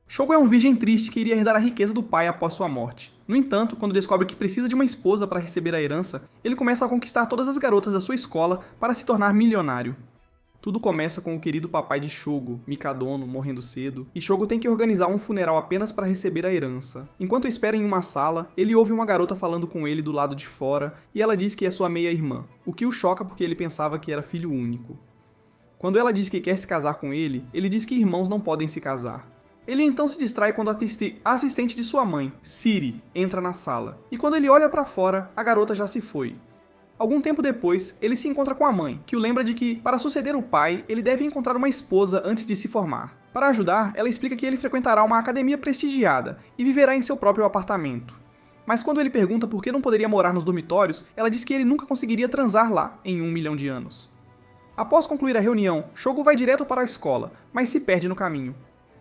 Shogo é um virgem triste que iria herdar a riqueza do pai após sua morte. No entanto, quando descobre que precisa de uma esposa para receber a herança, ele começa a conquistar todas as garotas da sua escola para se tornar milionário. Tudo começa com o querido papai de Shogo, Mikadono, morrendo cedo, e Shogo tem que organizar um funeral apenas para receber a herança. Enquanto espera em uma sala, ele ouve uma garota falando com ele do lado de fora, e ela diz que é sua meia-irmã, o que o choca porque ele pensava que era filho único. Quando ela diz que quer se casar com ele diz que irmãos não podem se casar. Ele então se distrai quando a assistente de sua mãe, Siri, entra na sala. E quando ele olha para fora, a garota já se foi. Algum tempo depois, ele se encontra com a mãe, que o lembra de que, para suceder o pai, ele deve encontrar uma esposa antes de se formar. Para ajudar, ela explica que ele frequentará uma academia prestigiada e viverá em seu próprio apartamento. Mas quando ele pergunta por que não poderia morar nos dormitórios, ela diz que ele nunca conseguiria transar lá em 1 milhão de anos. Após concluir a reunião, Shogo vai direto para a escola, mas se perde no caminho.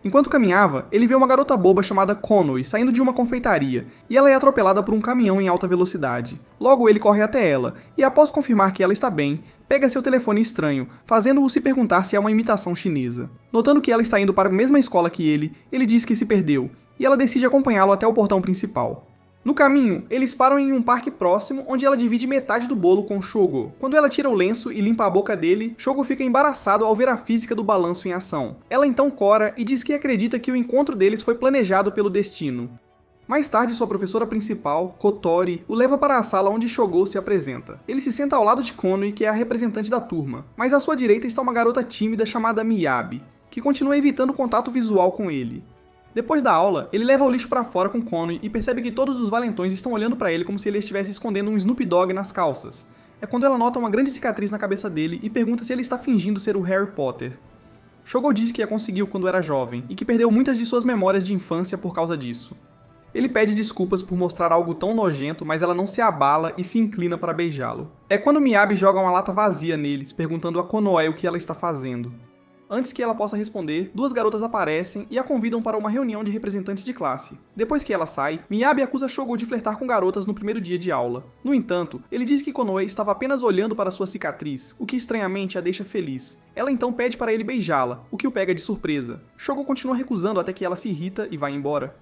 Enquanto caminhava, ele vê uma garota boba chamada Konoe saindo de uma confeitaria, e ela é atropelada por um caminhão em alta velocidade. Logo ele corre até ela, e após confirmar que ela está bem, pega seu telefone estranho, fazendo-o se perguntar se é uma imitação chinesa. Notando que ela está indo para a mesma escola que ele diz que se perdeu, e ela decide acompanhá-lo até o portão principal. No caminho, eles param em um parque próximo, onde ela divide metade do bolo com Shogo. Quando ela tira o lenço e limpa a boca dele, Shogo fica embaraçado ao ver a física do balanço em ação. Ela então cora e diz que acredita que o encontro deles foi planejado pelo destino. Mais tarde, sua professora principal, Kotori, o leva para a sala onde Shogo se apresenta. Ele se senta ao lado de Konoe, que é a representante da turma, mas à sua direita está uma garota tímida chamada Miyabi, que continua evitando contato visual com ele. Depois da aula, ele leva o lixo para fora com Konoe e percebe que todos os valentões estão olhando para ele como se ele estivesse escondendo um Snoop Dogg nas calças. É quando ela nota uma grande cicatriz na cabeça dele e pergunta se ele está fingindo ser o Harry Potter. Shogo diz que a conseguiu quando era jovem e que perdeu muitas de suas memórias de infância por causa disso. Ele pede desculpas por mostrar algo tão nojento, mas ela não se abala e se inclina para beijá-lo. É quando Miyabi joga uma lata vazia neles, perguntando a Konoe o que ela está fazendo. Antes que ela possa responder, duas garotas aparecem e a convidam para uma reunião de representantes de classe. Depois que ela sai, Miyabi acusa Shogo de flertar com garotas no primeiro dia de aula. No entanto, ele diz que Konoe estava apenas olhando para sua cicatriz, o que estranhamente a deixa feliz. Ela então pede para ele beijá-la, o que o pega de surpresa. Shogo continua recusando até que ela se irrita e vai embora.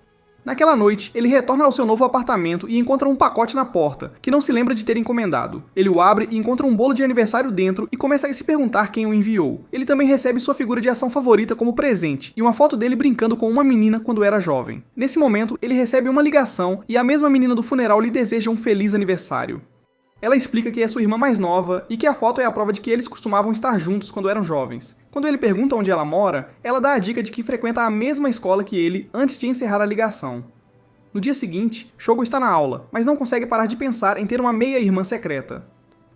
Naquela noite, ele retorna ao seu novo apartamento e encontra um pacote na porta, que não se lembra de ter encomendado. Ele o abre e encontra um bolo de aniversário dentro e começa a se perguntar quem o enviou. Ele também recebe sua figura de ação favorita como presente e uma foto dele brincando com uma menina quando era jovem. Nesse momento, ele recebe uma ligação e a mesma menina do funeral lhe deseja um feliz aniversário. Ela explica que é sua irmã mais nova e que a foto é a prova de que eles costumavam estar juntos quando eram jovens. Quando ele pergunta onde ela mora, ela dá a dica de que frequenta a mesma escola que ele antes de encerrar a ligação. No dia seguinte, Shogo está na aula, mas não consegue parar de pensar em ter uma meia-irmã secreta.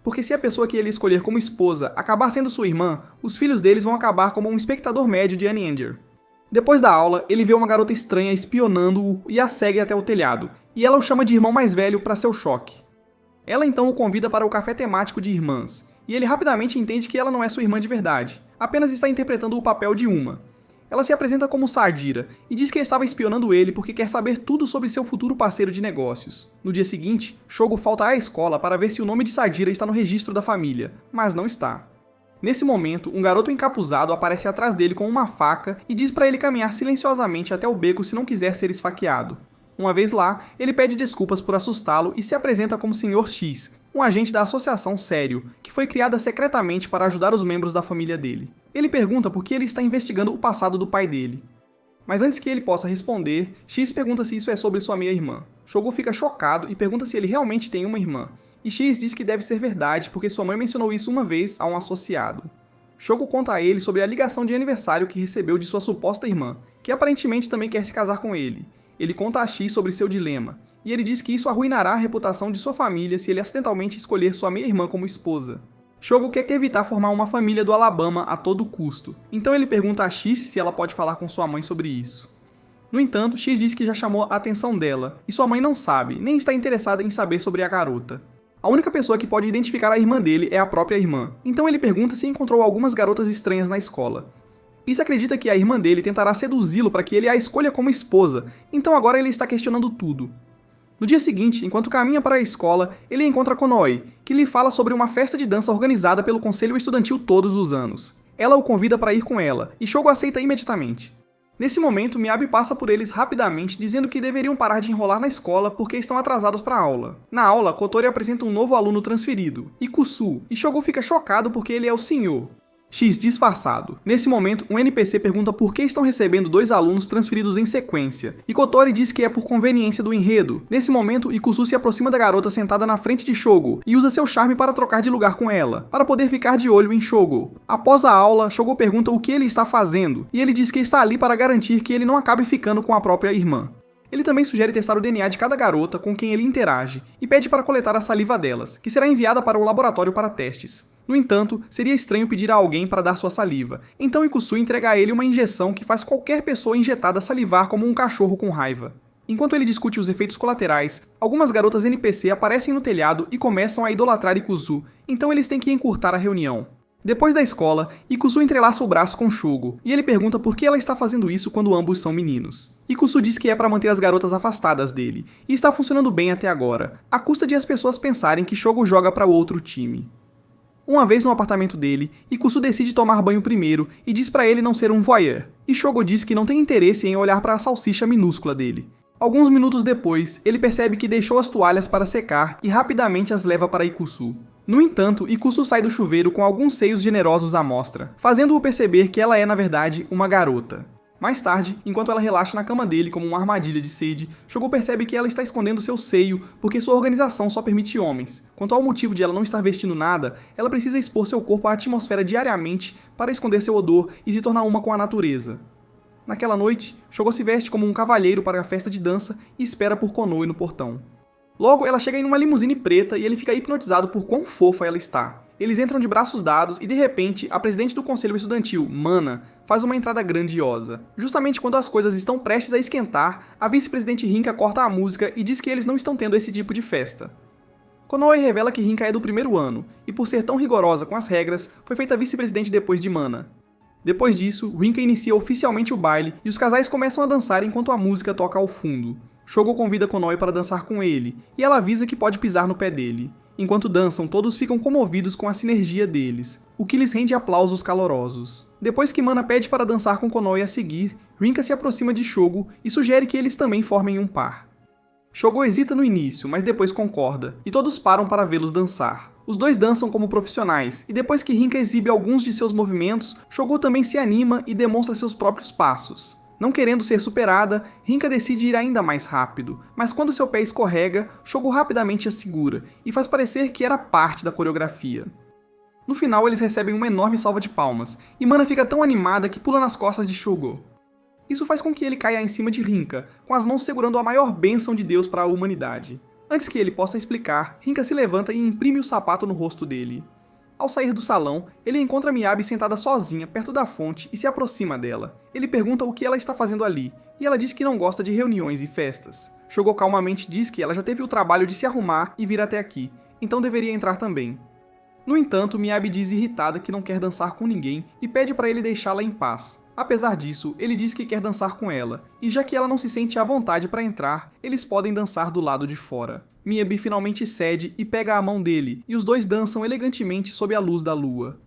Porque se a pessoa que ele escolher como esposa acabar sendo sua irmã, os filhos deles vão acabar como um espectador médio de Annie Anger. Depois da aula, ele vê uma garota estranha espionando-o e a segue até o telhado, e ela o chama de irmão mais velho para seu choque. Ela então o convida para o café temático de irmãs, e ele rapidamente entende que ela não é sua irmã de verdade, apenas está interpretando o papel de uma. Ela se apresenta como Sardira e diz que estava espionando ele porque quer saber tudo sobre seu futuro parceiro de negócios. No dia seguinte, Shogo falta à escola para ver se o nome de Sardira está no registro da família, mas não está. Nesse momento, um garoto encapuzado aparece atrás dele com uma faca e diz para ele caminhar silenciosamente até o beco se não quiser ser esfaqueado. Uma vez lá, ele pede desculpas por assustá-lo e se apresenta como Sr. X, um agente da Associação Sério, que foi criada secretamente para ajudar os membros da família dele. Ele pergunta por que ele está investigando o passado do pai dele. Mas antes que ele possa responder, X pergunta se isso é sobre sua meia-irmã. Shogo fica chocado e pergunta se ele realmente tem uma irmã, e X diz que deve ser verdade porque sua mãe mencionou isso uma vez a um associado. Shogo conta a ele sobre a ligação de aniversário que recebeu de sua suposta irmã, que aparentemente também quer se casar com ele. Ele conta a X sobre seu dilema, e ele diz que isso arruinará a reputação de sua família se ele acidentalmente escolher sua meia-irmã como esposa. Shogo quer evitar formar uma família do Alabama a todo custo, então ele pergunta a X se ela pode falar com sua mãe sobre isso. No entanto, X diz que já chamou a atenção dela, e sua mãe não sabe, nem está interessada em saber sobre a garota. A única pessoa que pode identificar a irmã dele é a própria irmã, então ele pergunta se encontrou algumas garotas estranhas na escola. X acredita que a irmã dele tentará seduzi-lo para que ele a escolha como esposa, então agora ele está questionando tudo. No dia seguinte, enquanto caminha para a escola, ele encontra Konoe, que lhe fala sobre uma festa de dança organizada pelo conselho estudantil todos os anos. Ela o convida para ir com ela, e Shogo aceita imediatamente. Nesse momento, Miyabi passa por eles rapidamente, dizendo que deveriam parar de enrolar na escola porque estão atrasados para a aula. Na aula, Kotori apresenta um novo aluno transferido, Ikusu, e Shogo fica chocado porque ele é o senhor X disfarçado. Nesse momento, um NPC pergunta por que estão recebendo 2 alunos transferidos em sequência, e Kotori diz que é por conveniência do enredo. Nesse momento, Ikusu se aproxima da garota sentada na frente de Shogo, e usa seu charme para trocar de lugar com ela, para poder ficar de olho em Shogo. Após a aula, Shogo pergunta o que ele está fazendo, e ele diz que está ali para garantir que ele não acabe ficando com a própria irmã. Ele também sugere testar o DNA de cada garota com quem ele interage, e pede para coletar a saliva delas, que será enviada para o laboratório para testes. No entanto, seria estranho pedir a alguém para dar sua saliva, então Ikusu entrega a ele uma injeção que faz qualquer pessoa injetada salivar como um cachorro com raiva. Enquanto ele discute os efeitos colaterais, algumas garotas NPC aparecem no telhado e começam a idolatrar Ikusu, então eles têm que encurtar a reunião. Depois da escola, Ikusu entrelaça o braço com Shogo, e ele pergunta por que ela está fazendo isso quando ambos são meninos. Ikusu diz que é para manter as garotas afastadas dele, e está funcionando bem até agora, à custa de as pessoas pensarem que Shogo joga para o outro time. Uma vez no apartamento dele, Ikusu decide tomar banho primeiro e diz para ele não ser um voyeur, e Shogo diz que não tem interesse em olhar para a salsicha minúscula dele. Alguns minutos depois, ele percebe que deixou as toalhas para secar e rapidamente as leva para Ikusu. No entanto, Ikusu sai do chuveiro com alguns seios generosos à mostra, fazendo-o perceber que ela é, na verdade, uma garota. Mais tarde, enquanto ela relaxa na cama dele como uma armadilha de sede, Shogo percebe que ela está escondendo seu seio porque sua organização só permite homens. Quanto ao motivo de ela não estar vestindo nada, ela precisa expor seu corpo à atmosfera diariamente para esconder seu odor e se tornar uma com a natureza. Naquela noite, Shogo se veste como um cavalheiro para a festa de dança e espera por Konoe no portão. Logo, ela chega em uma limusine preta e ele fica hipnotizado por quão fofa ela está. Eles entram de braços dados e, de repente, a presidente do conselho estudantil, Mana, faz uma entrada grandiosa. Justamente quando as coisas estão prestes a esquentar, a vice-presidente Rinka corta a música e diz que eles não estão tendo esse tipo de festa. Konoe revela que Rinka é do primeiro ano, e por ser tão rigorosa com as regras, foi feita vice-presidente depois de Mana. Depois disso, Rinka inicia oficialmente o baile e os casais começam a dançar enquanto a música toca ao fundo. Shogo convida Konoe para dançar com ele, e ela avisa que pode pisar no pé dele. Enquanto dançam, todos ficam comovidos com a sinergia deles, o que lhes rende aplausos calorosos. Depois que Mana pede para dançar com Konoe a seguir, Rinka se aproxima de Shogo e sugere que eles também formem um par. Shogo hesita no início, mas depois concorda, e todos param para vê-los dançar. Os dois dançam como profissionais, e depois que Rinka exibe alguns de seus movimentos, Shogo também se anima e demonstra seus próprios passos. Não querendo ser superada, Rinka decide ir ainda mais rápido, mas quando seu pé escorrega, Shogo rapidamente a segura, e faz parecer que era parte da coreografia. No final, eles recebem uma enorme salva de palmas, e Mana fica tão animada que pula nas costas de Shogo. Isso faz com que ele caia em cima de Rinka, com as mãos segurando a maior bênção de Deus para a humanidade. Antes que ele possa explicar, Rinka se levanta e imprime o sapato no rosto dele. Ao sair do salão, ele encontra Miyabi sentada sozinha perto da fonte e se aproxima dela. Ele pergunta o que ela está fazendo ali, e ela diz que não gosta de reuniões e festas. Shogo calmamente diz que ela já teve o trabalho de se arrumar e vir até aqui, então deveria entrar também. No entanto, Miyabi diz irritada que não quer dançar com ninguém e pede para ele deixá-la em paz. Apesar disso, ele diz que quer dançar com ela, e já que ela não se sente à vontade para entrar, eles podem dançar do lado de fora. Miyabi finalmente cede e pega a mão dele, e os dois dançam elegantemente sob a luz da lua.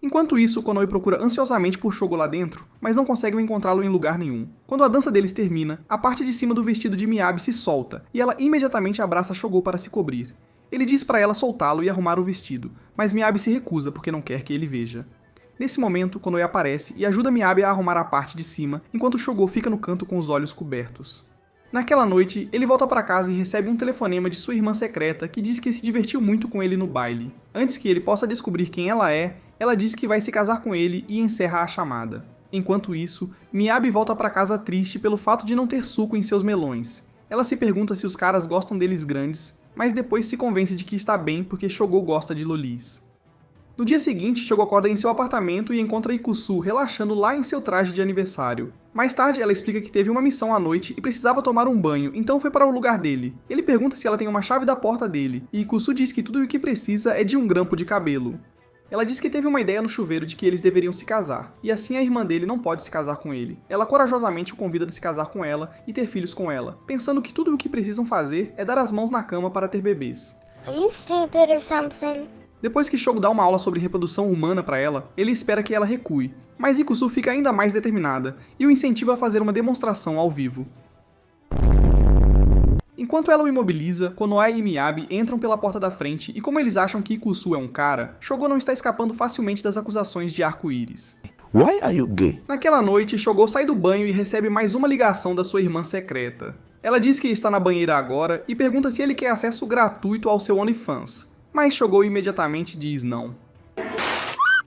Enquanto isso, Konoe procura ansiosamente por Shogo lá dentro, mas não consegue encontrá-lo em lugar nenhum. Quando a dança deles termina, a parte de cima do vestido de Miyabi se solta, e ela imediatamente abraça Shogo para se cobrir. Ele diz para ela soltá-lo e arrumar o vestido, mas Miyabi se recusa porque não quer que ele veja. Nesse momento, Konoe aparece e ajuda Miyabi a arrumar a parte de cima, enquanto Shogo fica no canto com os olhos cobertos. Naquela noite, ele volta para casa e recebe um telefonema de sua irmã secreta que diz que se divertiu muito com ele no baile. Antes que ele possa descobrir quem ela diz que vai se casar com ele e encerra a chamada. Enquanto isso, Miyabi volta para casa triste pelo fato de não ter suco em seus melões. Ela se pergunta se os caras gostam deles grandes, mas depois se convence de que está bem porque Shogo gosta de lolis. No dia seguinte, Shogo acorda em seu apartamento e encontra Ikusu relaxando lá em seu traje de aniversário. Mais tarde, ela explica que teve uma missão à noite e precisava tomar um banho, então foi para o lugar dele. Ele pergunta se ela tem uma chave da porta dele, e Ikusu diz que tudo o que precisa é de um grampo de cabelo. Ela diz que teve uma ideia no chuveiro de que eles deveriam se casar, e assim a irmã dele não pode se casar com ele. Ela corajosamente o convida a se casar com ela e ter filhos com ela, pensando que tudo o que precisam fazer é dar as mãos na cama para ter bebês. Are you stupid or something? Depois que Shogo dá uma aula sobre reprodução humana para ela, ele espera que ela recue, mas Ikusu fica ainda mais determinada e o incentiva a fazer uma demonstração ao vivo. Enquanto ela o imobiliza, Konoha e Miyabi entram pela porta da frente e como eles acham que Ikusu é um cara, Shogo não está escapando facilmente das acusações de arco-íris. Why are you gay? Naquela noite, Shogo sai do banho e recebe mais uma ligação da sua irmã secreta. Ela diz que está na banheira agora e pergunta se ele quer acesso gratuito ao seu OnlyFans, mas Shogo imediatamente diz não.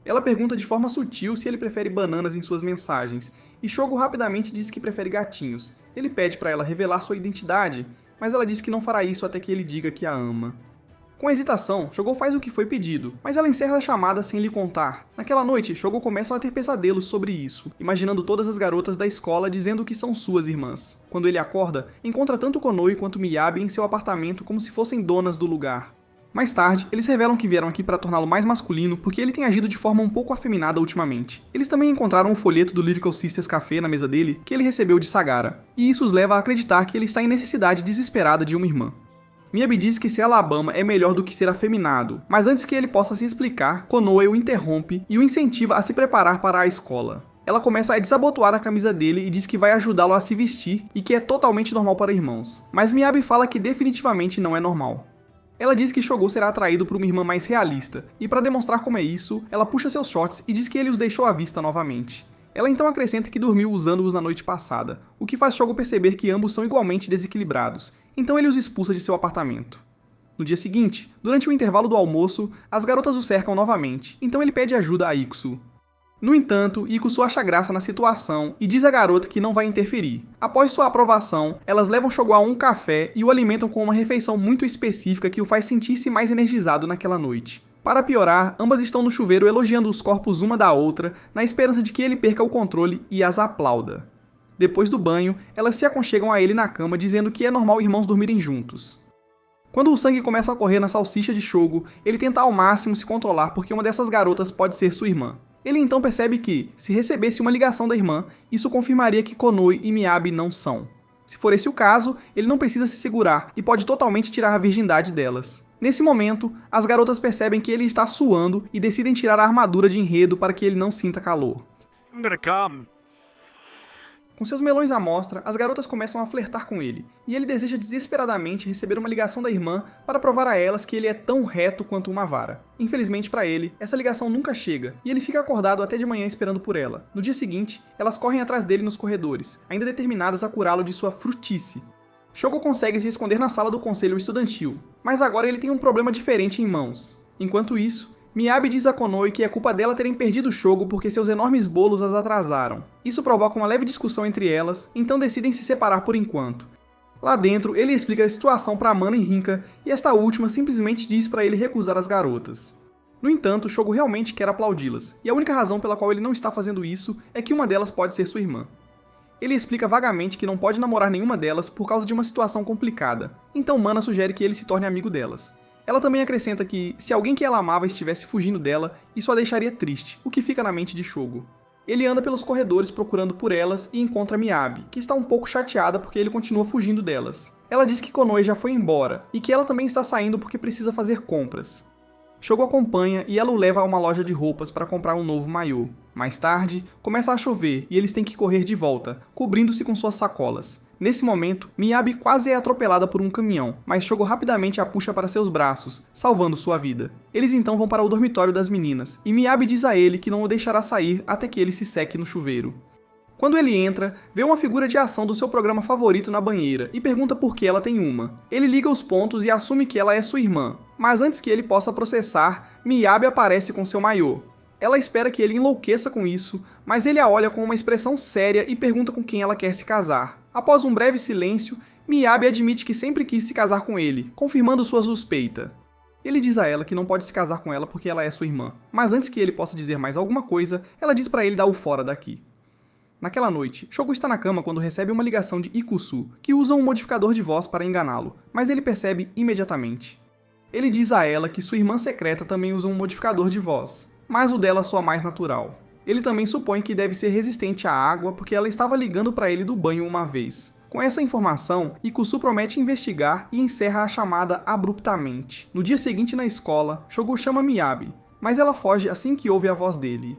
Ela pergunta de forma sutil se ele prefere bananas em suas mensagens, e Shogo rapidamente diz que prefere gatinhos. Ele pede para ela revelar sua identidade, mas ela diz que não fará isso até que ele diga que a ama. Com hesitação, Shogo faz o que foi pedido, mas ela encerra a chamada sem lhe contar. Naquela noite, Shogo começa a ter pesadelos sobre isso, imaginando todas as garotas da escola dizendo que são suas irmãs. Quando ele acorda, encontra tanto Konoe quanto Miyabi em seu apartamento como se fossem donas do lugar. Mais tarde, eles revelam que vieram aqui para torná-lo mais masculino porque ele tem agido de forma um pouco afeminada ultimamente. Eles também encontraram um folheto do Lyrical Sisters Café na mesa dele que ele recebeu de Sagara, e isso os leva a acreditar que ele está em necessidade desesperada de uma irmã. Miyabi diz que ser Alabama é melhor do que ser afeminado, mas antes que ele possa se explicar, Konoe o interrompe e o incentiva a se preparar para a escola. Ela começa a desabotoar a camisa dele e diz que vai ajudá-lo a se vestir e que é totalmente normal para irmãos, mas Miyabi fala que definitivamente não é normal. Ela diz que Shogo será atraído por uma irmã mais realista, e para demonstrar como é isso, ela puxa seus shorts e diz que ele os deixou à vista novamente. Ela então acrescenta que dormiu usando-os na noite passada, o que faz Shogo perceber que ambos são igualmente desequilibrados, então ele os expulsa de seu apartamento. No dia seguinte, durante o intervalo do almoço, as garotas o cercam novamente, então ele pede ajuda a Ikusu. No entanto, Ikusu acha graça na situação e diz à garota que não vai interferir. Após sua aprovação, elas levam Shogo a um café e o alimentam com uma refeição muito específica que o faz sentir-se mais energizado naquela noite. Para piorar, ambas estão no chuveiro elogiando os corpos uma da outra, na esperança de que ele perca o controle e as aplauda. Depois do banho, elas se aconchegam a ele na cama dizendo que é normal irmãos dormirem juntos. Quando o sangue começa a correr na salsicha de Shogo, ele tenta ao máximo se controlar porque uma dessas garotas pode ser sua irmã. Ele então percebe que, se recebesse uma ligação da irmã, isso confirmaria que Konoe e Miyabi não são. Se for esse o caso, ele não precisa se segurar e pode totalmente tirar a virgindade delas. Nesse momento, as garotas percebem que ele está suando e decidem tirar a armadura de enredo para que ele não sinta calor. I'm gonna come. Com seus melões à mostra, as garotas começam a flertar com ele, e ele deseja desesperadamente receber uma ligação da irmã para provar a elas que ele é tão reto quanto uma vara. Infelizmente para ele, essa ligação nunca chega, e ele fica acordado até de manhã esperando por ela. No dia seguinte, elas correm atrás dele nos corredores, ainda determinadas a curá-lo de sua frutice. Shogo consegue se esconder na sala do conselho estudantil, mas agora ele tem um problema diferente em mãos. Enquanto isso, Miyabi diz a Konoe que é culpa dela terem perdido Shogo porque seus enormes bolos as atrasaram. Isso provoca uma leve discussão entre elas, então decidem se separar por enquanto. Lá dentro, ele explica a situação para Mana e Rinka, e esta última simplesmente diz para ele recusar as garotas. No entanto, Shogo realmente quer aplaudi-las, e a única razão pela qual ele não está fazendo isso é que uma delas pode ser sua irmã. Ele explica vagamente que não pode namorar nenhuma delas por causa de uma situação complicada, então Mana sugere que ele se torne amigo delas. Ela também acrescenta que, se alguém que ela amava estivesse fugindo dela, isso a deixaria triste, o que fica na mente de Shogo. Ele anda pelos corredores procurando por elas e encontra Miyabi, que está um pouco chateada porque ele continua fugindo delas. Ela diz que Konoe já foi embora, e que ela também está saindo porque precisa fazer compras. Shogo acompanha e ela o leva a uma loja de roupas para comprar um novo maiô. Mais tarde, começa a chover e eles têm que correr de volta, cobrindo-se com suas sacolas. Nesse momento, Miyabi quase é atropelada por um caminhão, mas Shogo rapidamente a puxa para seus braços, salvando sua vida. Eles então vão para o dormitório das meninas, e Miyabi diz a ele que não o deixará sair até que ele se seque no chuveiro. Quando ele entra, vê uma figura de ação do seu programa favorito na banheira e pergunta por que ela tem uma. Ele liga os pontos e assume que ela é sua irmã, mas antes que ele possa processar, Miyabi aparece com seu maiô. Ela espera que ele enlouqueça com isso, mas ele a olha com uma expressão séria e pergunta com quem ela quer se casar. Após um breve silêncio, Miyabi admite que sempre quis se casar com ele, confirmando sua suspeita. Ele diz a ela que não pode se casar com ela porque ela é sua irmã, mas antes que ele possa dizer mais alguma coisa, ela diz para ele dar o fora daqui. Naquela noite, Shogo está na cama quando recebe uma ligação de Ikusu, que usa um modificador de voz para enganá-lo, mas ele percebe imediatamente. Ele diz a ela que sua irmã secreta também usa um modificador de voz, mas o dela soa mais natural. Ele também supõe que deve ser resistente à água porque ela estava ligando para ele do banho uma vez. Com essa informação, Ikusu promete investigar e encerra a chamada abruptamente. No dia seguinte na escola, Shogo chama Miyabi, mas ela foge assim que ouve a voz dele.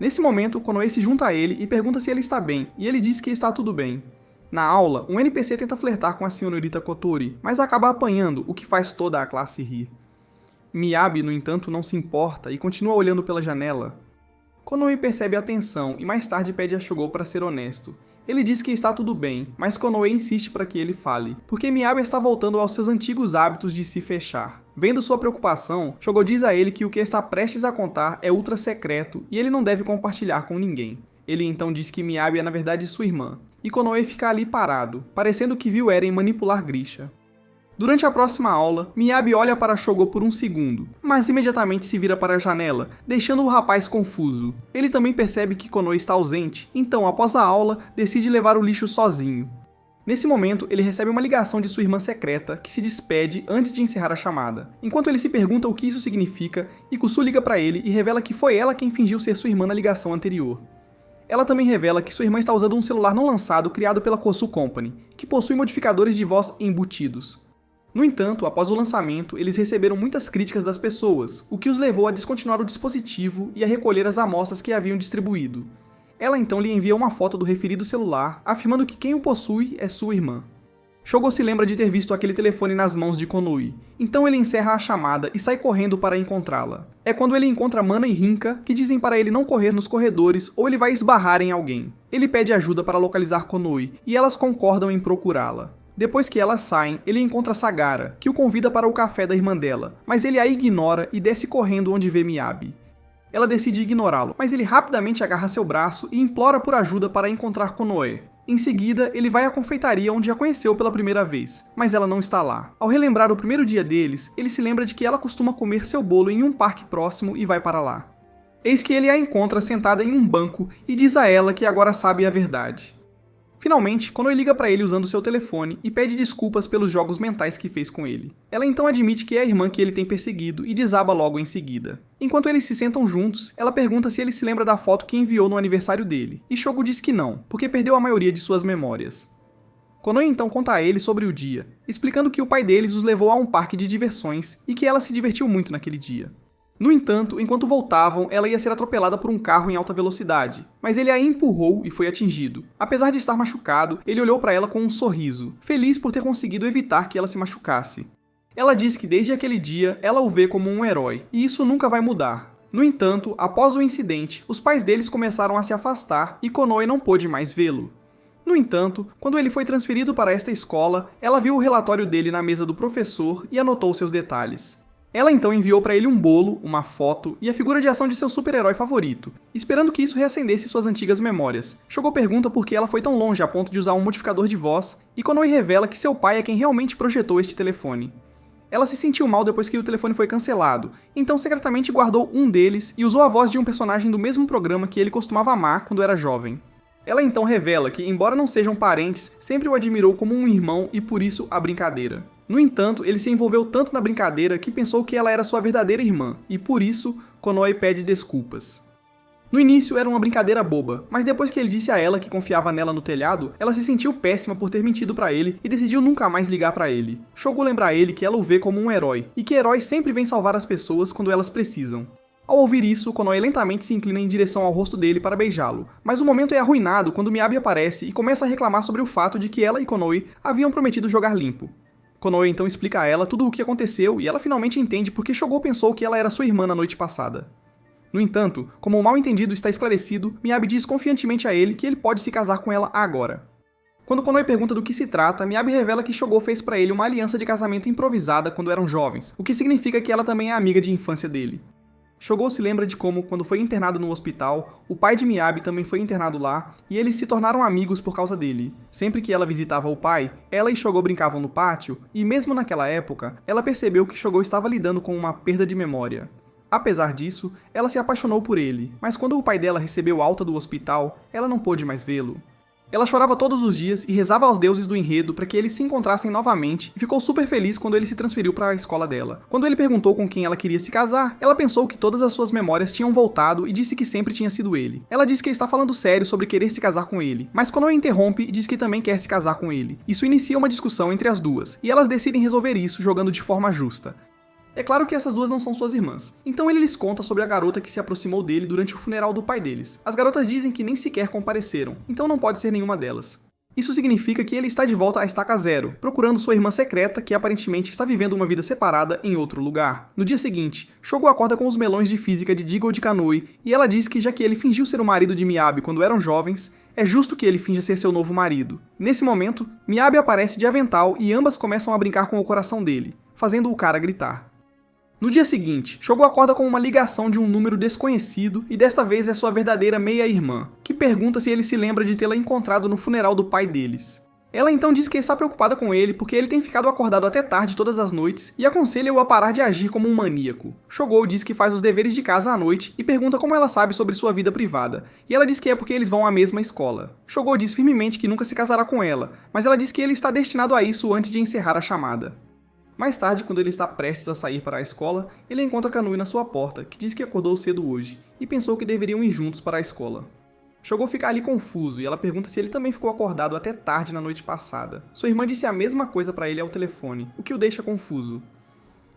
Nesse momento, Konoe se junta a ele e pergunta se ele está bem, e ele diz que está tudo bem. Na aula, um NPC tenta flertar com a senhorita Kotori, mas acaba apanhando, o que faz toda a classe rir. Miyabi, no entanto, não se importa e continua olhando pela janela. Konoe percebe a tensão e mais tarde pede a Shogo para ser honesto. Ele diz que está tudo bem, mas Konoe insiste para que ele fale, porque Miyabi está voltando aos seus antigos hábitos de se fechar. Vendo sua preocupação, Shogo diz a ele que o que está prestes a contar é ultra secreto e ele não deve compartilhar com ninguém. Ele então diz que Miyabi é na verdade sua irmã, e Konoe fica ali parado, parecendo que viu Eren manipular Grisha. Durante a próxima aula, Miyabi olha para Shogo por um segundo, mas imediatamente se vira para a janela, deixando o rapaz confuso. Ele também percebe que Konoe está ausente, então após a aula, decide levar o lixo sozinho. Nesse momento, ele recebe uma ligação de sua irmã secreta, que se despede antes de encerrar a chamada. Enquanto ele se pergunta o que isso significa, Ikusu liga para ele e revela que foi ela quem fingiu ser sua irmã na ligação anterior. Ela também revela que sua irmã está usando um celular não lançado criado pela Kosu Company, que possui modificadores de voz embutidos. No entanto, após o lançamento, eles receberam muitas críticas das pessoas, o que os levou a descontinuar o dispositivo e a recolher as amostras que haviam distribuído. Ela então lhe envia uma foto do referido celular, afirmando que quem o possui é sua irmã. Shogo se lembra de ter visto aquele telefone nas mãos de Konoe, então ele encerra a chamada e sai correndo para encontrá-la. É quando ele encontra Mana e Rinka, que dizem para ele não correr nos corredores ou ele vai esbarrar em alguém. Ele pede ajuda para localizar Konoe, e elas concordam em procurá-la. Depois que elas saem, ele encontra Sagara, que o convida para o café da irmã dela, mas ele a ignora e desce correndo onde vê Miyabi. Ela decide ignorá-lo, mas ele rapidamente agarra seu braço e implora por ajuda para encontrar Konoe. Em seguida, ele vai à confeitaria onde a conheceu pela primeira vez, mas ela não está lá. Ao relembrar o primeiro dia deles, ele se lembra de que ela costuma comer seu bolo em um parque próximo e vai para lá. Eis que ele a encontra sentada em um banco e diz a ela que agora sabe a verdade. Finalmente, Konoe liga para ele usando seu telefone e pede desculpas pelos jogos mentais que fez com ele. Ela então admite que é a irmã que ele tem perseguido e desaba logo em seguida. Enquanto eles se sentam juntos, ela pergunta se ele se lembra da foto que enviou no aniversário dele, e Shogo diz que não, porque perdeu a maioria de suas memórias. Konoe então conta a ele sobre o dia, explicando que o pai deles os levou a um parque de diversões e que ela se divertiu muito naquele dia. No entanto, enquanto voltavam, ela ia ser atropelada por um carro em alta velocidade, mas ele a empurrou e foi atingido. Apesar de estar machucado, ele olhou para ela com um sorriso, feliz por ter conseguido evitar que ela se machucasse. Ela diz que desde aquele dia, ela o vê como um herói, e isso nunca vai mudar. No entanto, após o incidente, os pais deles começaram a se afastar e Konoe não pôde mais vê-lo. No entanto, quando ele foi transferido para esta escola, ela viu o relatório dele na mesa do professor e anotou seus detalhes. Ela então enviou para ele um bolo, uma foto e a figura de ação de seu super-herói favorito, esperando que isso reacendesse suas antigas memórias. Shogo pergunta por que ela foi tão longe a ponto de usar um modificador de voz, e Konoe revela que seu pai é quem realmente projetou este telefone. Ela se sentiu mal depois que o telefone foi cancelado, então secretamente guardou um deles e usou a voz de um personagem do mesmo programa que ele costumava amar quando era jovem. Ela então revela que, embora não sejam parentes, sempre o admirou como um irmão e por isso a brincadeira. No entanto, ele se envolveu tanto na brincadeira que pensou que ela era sua verdadeira irmã, e por isso, Konoe pede desculpas. No início era uma brincadeira boba, mas depois que ele disse a ela que confiava nela no telhado, ela se sentiu péssima por ter mentido pra ele e decidiu nunca mais ligar pra ele. Shogo lembra a ele que ela o vê como um herói, e que heróis sempre vêm salvar as pessoas quando elas precisam. Ao ouvir isso, Konoe lentamente se inclina em direção ao rosto dele para beijá-lo, mas o momento é arruinado quando Miyabi aparece e começa a reclamar sobre o fato de que ela e Konoe haviam prometido jogar limpo. Konoe então explica a ela tudo o que aconteceu e ela finalmente entende porque Shogo pensou que ela era sua irmã na noite passada. No entanto, como o mal-entendido está esclarecido, Miyabi diz confiantemente a ele que ele pode se casar com ela agora. Quando Konoe pergunta do que se trata, Miyabi revela que Shogo fez para ele uma aliança de casamento improvisada quando eram jovens, o que significa que ela também é amiga de infância dele. Shogo se lembra de como, quando foi internado no hospital, o pai de Miyabi também foi internado lá, e eles se tornaram amigos por causa dele. Sempre que ela visitava o pai, ela e Shogo brincavam no pátio, e mesmo naquela época, ela percebeu que Shogo estava lidando com uma perda de memória. Apesar disso, ela se apaixonou por ele, mas quando o pai dela recebeu alta do hospital, ela não pôde mais vê-lo. Ela chorava todos os dias e rezava aos deuses do enredo para que eles se encontrassem novamente e ficou super feliz quando ele se transferiu para a escola dela. Quando ele perguntou com quem ela queria se casar, ela pensou que todas as suas memórias tinham voltado e disse que sempre tinha sido ele. Ela disse que está falando sério sobre querer se casar com ele, mas Konoe interrompe e diz que também quer se casar com ele. Isso inicia uma discussão entre as duas, e elas decidem resolver isso jogando de forma justa. É claro que essas duas não são suas irmãs. Então ele lhes conta sobre a garota que se aproximou dele durante o funeral do pai deles. As garotas dizem que nem sequer compareceram, então não pode ser nenhuma delas. Isso significa que ele está de volta à Estaca Zero, procurando sua irmã secreta que aparentemente está vivendo uma vida separada em outro lugar. No dia seguinte, Shogo acorda com os melões de física de Jigo de Kanui e ela diz que já que ele fingiu ser o marido de Miyabi quando eram jovens, é justo que ele finja ser seu novo marido. Nesse momento, Miyabi aparece de avental e ambas começam a brincar com o coração dele, fazendo o cara gritar. No dia seguinte, Shogo acorda com uma ligação de um número desconhecido e desta vez é sua verdadeira meia-irmã, que pergunta se ele se lembra de tê-la encontrado no funeral do pai deles. Ela então diz que está preocupada com ele porque ele tem ficado acordado até tarde todas as noites e aconselha-o a parar de agir como um maníaco. Shogo diz que faz os deveres de casa à noite e pergunta como ela sabe sobre sua vida privada, e ela diz que é porque eles vão à mesma escola. Shogo diz firmemente que nunca se casará com ela, mas ela diz que ele está destinado a isso antes de encerrar a chamada. Mais tarde, quando ele está prestes a sair para a escola, ele encontra Kanui na sua porta, que diz que acordou cedo hoje, e pensou que deveriam ir juntos para a escola. Shogo fica ali confuso, e ela pergunta se ele também ficou acordado até tarde na noite passada. Sua irmã disse a mesma coisa para ele ao telefone, o que o deixa confuso.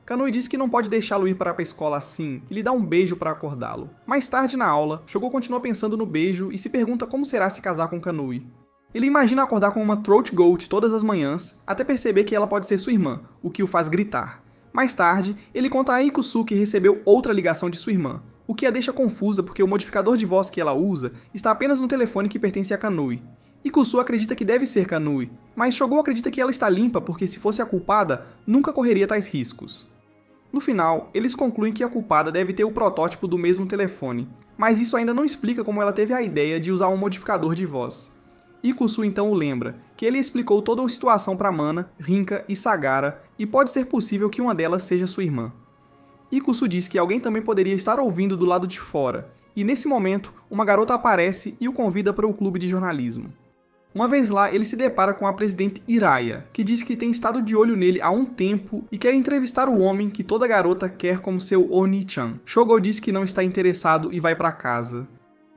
Kanui diz que não pode deixá-lo ir para a escola assim, e lhe dá um beijo para acordá-lo. Mais tarde na aula, Shogo continua pensando no beijo e se pergunta como será se casar com Kanui. Ele imagina acordar com uma throat goat todas as manhãs, até perceber que ela pode ser sua irmã, o que o faz gritar. Mais tarde, ele conta a Ikusu que recebeu outra ligação de sua irmã, o que a deixa confusa porque o modificador de voz que ela usa está apenas no telefone que pertence a Kanui. Ikusu acredita que deve ser Kanui, mas Shogo acredita que ela está limpa porque se fosse a culpada, nunca correria tais riscos. No final, eles concluem que a culpada deve ter o protótipo do mesmo telefone, mas isso ainda não explica como ela teve a ideia de usar um modificador de voz. Ikusu então o lembra, que ele explicou toda a situação para Mana, Rinka e Sagara, e pode ser possível que uma delas seja sua irmã. Ikusu diz que alguém também poderia estar ouvindo do lado de fora, e nesse momento, uma garota aparece e o convida para o clube de jornalismo. Uma vez lá, ele se depara com a presidente Hiraya, que diz que tem estado de olho nele há um tempo e quer entrevistar o homem que toda garota quer como seu Oni-chan. Shogo diz que não está interessado e vai para casa.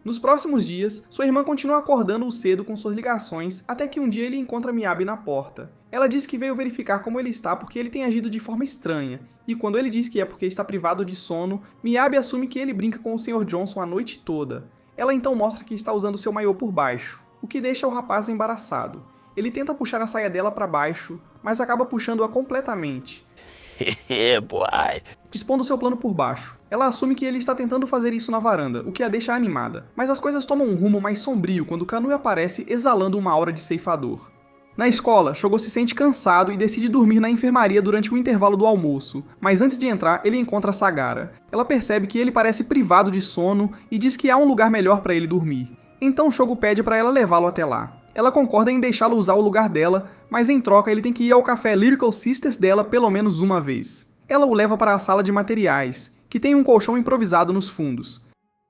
Nos próximos dias, sua irmã continua acordando cedo com suas ligações, até que um dia ele encontra Miyabi na porta. Ela diz que veio verificar como ele está porque ele tem agido de forma estranha, e quando ele diz que é porque está privado de sono, Miyabi assume que ele brinca com o Sr. Johnson a noite toda. Ela então mostra que está usando seu maiô por baixo, o que deixa o rapaz embaraçado. Ele tenta puxar a saia dela para baixo, mas acaba puxando-a completamente, expondo seu plano por baixo. Ela assume que ele está tentando fazer isso na varanda, o que a deixa animada. Mas as coisas tomam um rumo mais sombrio quando Kanui aparece exalando uma aura de ceifador. Na escola, Shogo se sente cansado e decide dormir na enfermaria durante o intervalo do almoço, mas antes de entrar, ele encontra Sagara. Ela percebe que ele parece privado de sono e diz que há um lugar melhor para ele dormir. Então Shogo pede para ela levá-lo até lá. Ela concorda em deixá-lo usar o lugar dela, mas em troca ele tem que ir ao café Lyrical Sisters dela pelo menos uma vez. Ela o leva para a sala de materiais, que tem um colchão improvisado nos fundos.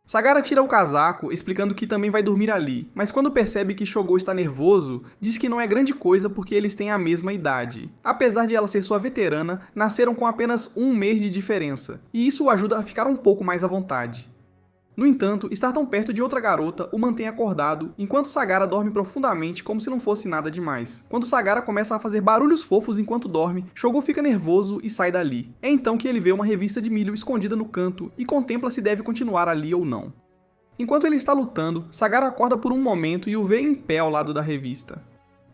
Sagara tira o casaco, explicando que também vai dormir ali, mas quando percebe que Shogo está nervoso, diz que não é grande coisa porque eles têm a mesma idade. Apesar de ela ser sua veterana, nasceram com apenas um mês de diferença, e isso o ajuda a ficar um pouco mais à vontade. No entanto, estar tão perto de outra garota o mantém acordado, enquanto Sagara dorme profundamente como se não fosse nada demais. Quando Sagara começa a fazer barulhos fofos enquanto dorme, Shogo fica nervoso e sai dali. É então que ele vê uma revista de milho escondida no canto e contempla se deve continuar ali ou não. Enquanto ele está lutando, Sagara acorda por um momento e o vê em pé ao lado da revista.